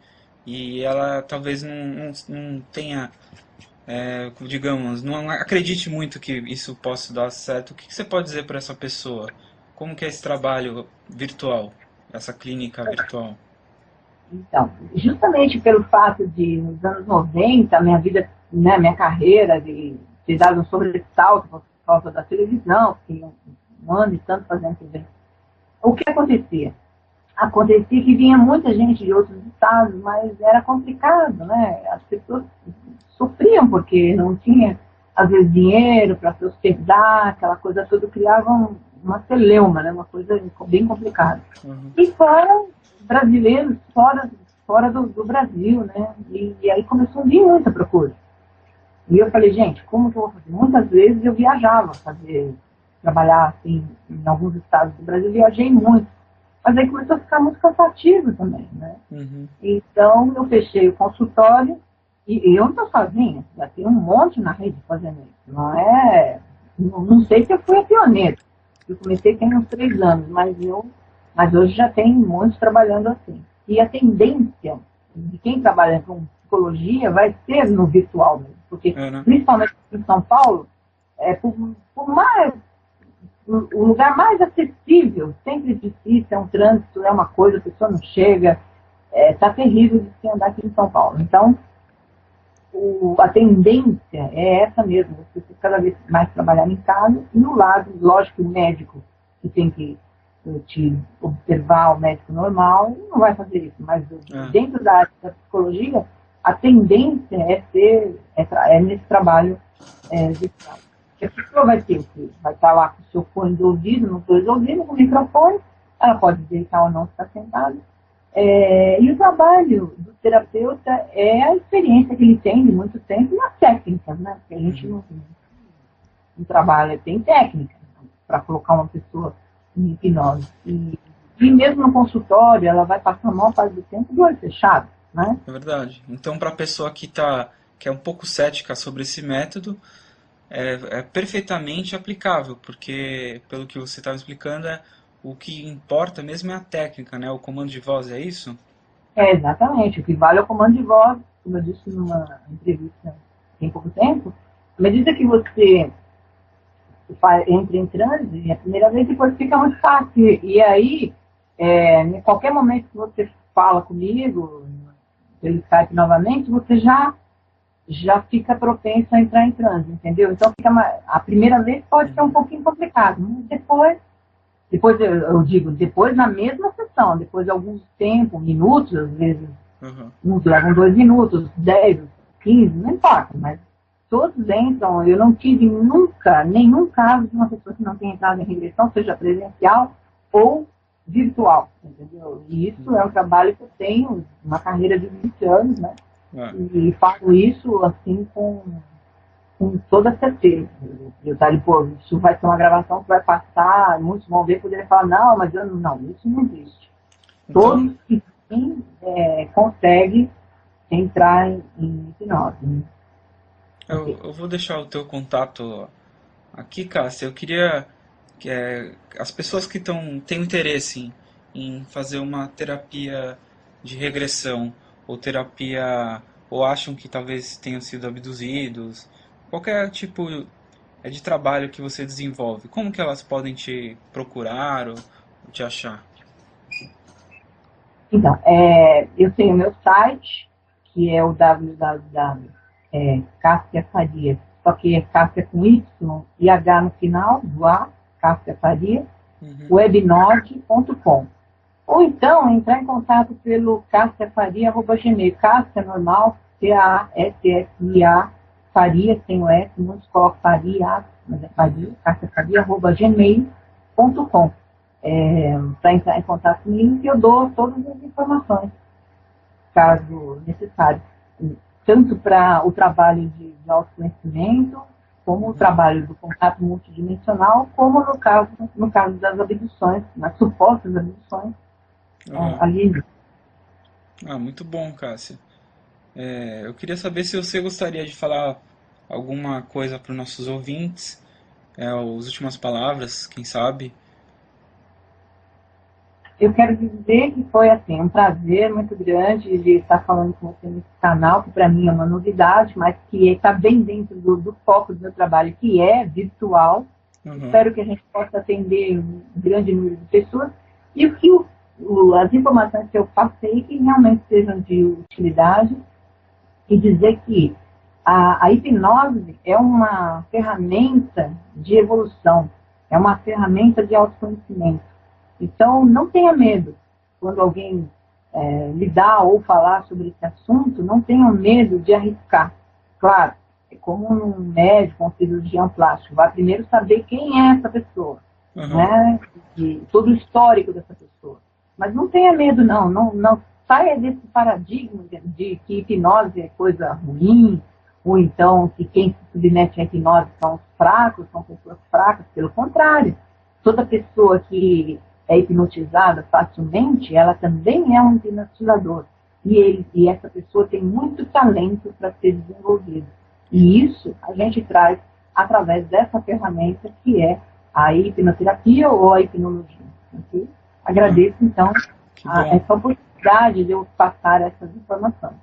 e ela talvez não tenha, digamos, não acredite muito que isso possa dar certo. O que você pode dizer para essa pessoa? Como que é esse trabalho virtual, essa clínica virtual? Então, justamente pelo fato de, nos anos 90, minha vida, né, minha carreira, de ter dado um sobressalto por causa da televisão, fiquei um ano e tanto fazendo TV. O que acontecia? Acontecia que vinha muita gente de outros estados, mas era complicado, né? As pessoas sofriam porque não tinha, às vezes, dinheiro para se hospedar, aquela coisa toda, criava uma celeuma, né? Uma coisa bem complicada. E fora brasileiros fora fora do Brasil, né? E aí começou a vir muita procura. E eu falei, gente, como que eu vou fazer? Muitas vezes eu viajava, trabalhar assim, em alguns estados do Brasil, viajei muito. Mas aí começou a ficar muito cansativo também, né? Uhum. Então eu fechei o consultório e eu não estou sozinha, já tem um monte na rede fazendo isso. Não sei se eu fui a pioneira. Eu comecei tem uns 3 anos, mas hoje já tem muitos trabalhando assim. E a tendência de quem trabalha com psicologia vai ser no virtual mesmo, porque principalmente em São Paulo, o lugar mais acessível, sempre difícil, é um trânsito, é uma coisa, a pessoa não chega, está terrível de se andar aqui em São Paulo. Então, a tendência é essa mesmo, você cada vez mais trabalhar em casa, e no lado, lógico, o médico, que tem que te observar, o médico normal, não vai fazer isso, mas dentro da área da psicologia, a tendência é nesse trabalho virtual. A pessoa vai estar lá com o seu fone de ouvido, nos 2 ouvidos, com o microfone, ela pode deitar ou não se está sentada. E o trabalho do terapeuta é a experiência que ele tem de muito tempo e as técnicas, né? Porque a gente não trabalha, tem técnica para colocar uma pessoa em hipnose. E mesmo no consultório, ela vai passar a maior parte do tempo do olho fechado, né? É verdade. Então, para a pessoa que é um pouco cética sobre esse método, é perfeitamente aplicável, porque, pelo que você estava explicando, o que importa mesmo é a técnica, né? O comando de voz, é isso? Exatamente. O que vale é o comando de voz, como eu disse numa entrevista tem pouco tempo. À medida que você entra em transe, a primeira vez, depois fica muito fácil. E aí, em qualquer momento que você fala comigo, pelo Skype novamente, você já fica propenso a entrar em transe, entendeu? Então, a primeira vez pode ser um pouquinho complicado, mas depois eu digo, depois na mesma sessão, depois de alguns tempos, minutos, às vezes, uns levam 2 minutos, 10, 15, não importa, mas todos entram. Eu não tive nunca, nenhum caso de uma pessoa que não tenha entrado em regressão, seja presencial ou virtual, entendeu? E isso é um trabalho que eu tenho, uma carreira de 20 anos, né? E falo isso assim com toda certeza. Eu falei, isso vai ser uma gravação que vai passar, muitos vão ver e poderem falar, não, mas isso não existe. Então, todos que sim, conseguem entrar em hipnose. Né? Eu vou deixar o teu contato aqui, Cássia. Eu queria que as pessoas que têm interesse em fazer uma terapia de regressão ou acham que talvez tenham sido abduzidos, qualquer tipo de trabalho que você desenvolve, como que elas podem te procurar ou te achar? Então, eu tenho meu site, que é o Cássia Faria, só que é Cássia com Y e H no final, do A, Cássia Faria, webnode.com. Ou então, entrar em contato pelo cassiafaria@gmail. Cássia normal, CASSIA, Faria, sem o S, muitos colocam Faria, mas é Faria, cassiafaria@gmail.com. Para entrar em contato comigo, que eu dou todas as informações, caso necessário. Tanto para o trabalho de autoconhecimento, como o trabalho do contato multidimensional, como no caso das abduções, nas supostas abduções alienígenas. Muito bom, Cássia. Eu queria saber se você gostaria de falar alguma coisa para os nossos ouvintes, as últimas palavras, quem sabe. Eu quero dizer que foi assim, um prazer muito grande de estar falando com você nesse canal, que para mim é uma novidade, mas que está bem dentro do foco do meu trabalho, que é virtual. Espero que a gente possa atender um grande número de pessoas e as informações que eu passei que realmente sejam de utilidade, e dizer que a hipnose é uma ferramenta de evolução, é uma ferramenta de autoconhecimento. Então, não tenha medo. Quando alguém lidar ou falar sobre esse assunto, não tenha medo de arriscar. Claro, é como um médico, um cirurgião plástico. Vai primeiro saber quem é essa pessoa, né? E todo o histórico dessa pessoa. Mas não tenha medo, não saia desse paradigma de que hipnose é coisa ruim, ou então que quem se submete à hipnose são os fracos, são pessoas fracas. Pelo contrário, toda pessoa que é hipnotizada facilmente, ela também é um hipnotizador. E essa pessoa tem muito talento para ser desenvolvido. E isso a gente traz através dessa ferramenta que é a hipnoterapia ou a hipnologia. Okay? Agradeço, então, essa oportunidade de eu passar essas informações.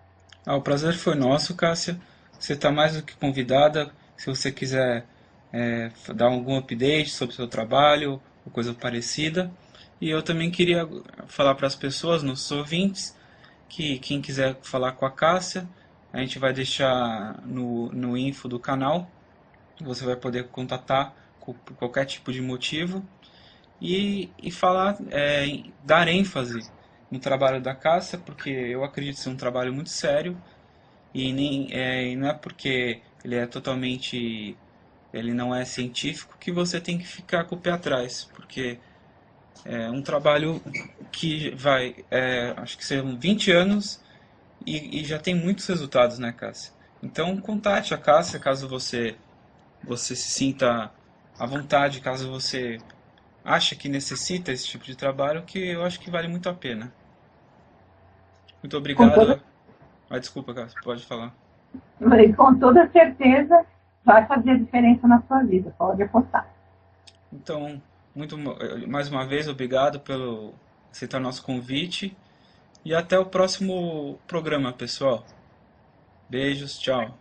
O prazer foi nosso, Cássia. Você está mais do que convidada. Se você quiser dar algum update sobre o seu trabalho ou coisa parecida. E eu também queria falar para as pessoas, nossos ouvintes, que quem quiser falar com a Cássia, a gente vai deixar no info do canal. Você vai poder contatar por qualquer tipo de motivo. E falar, dar ênfase no trabalho da Cássia, porque eu acredito ser um trabalho muito sério. E não é porque ele não é científico que você tem que ficar com o pé atrás, porque é um trabalho que acho que serão 20 anos e já tem muitos resultados, né, Cássia? Então contate a Cássia caso você se sinta à vontade, caso você acha que necessita esse tipo de trabalho, que eu acho que vale muito a pena. Muito obrigado. Desculpa, Cássia, pode falar. Com toda certeza vai fazer diferença na sua vida, pode apostar. Então, mais uma vez, obrigado pelo aceitar nosso convite e até o próximo programa, pessoal. Beijos, tchau.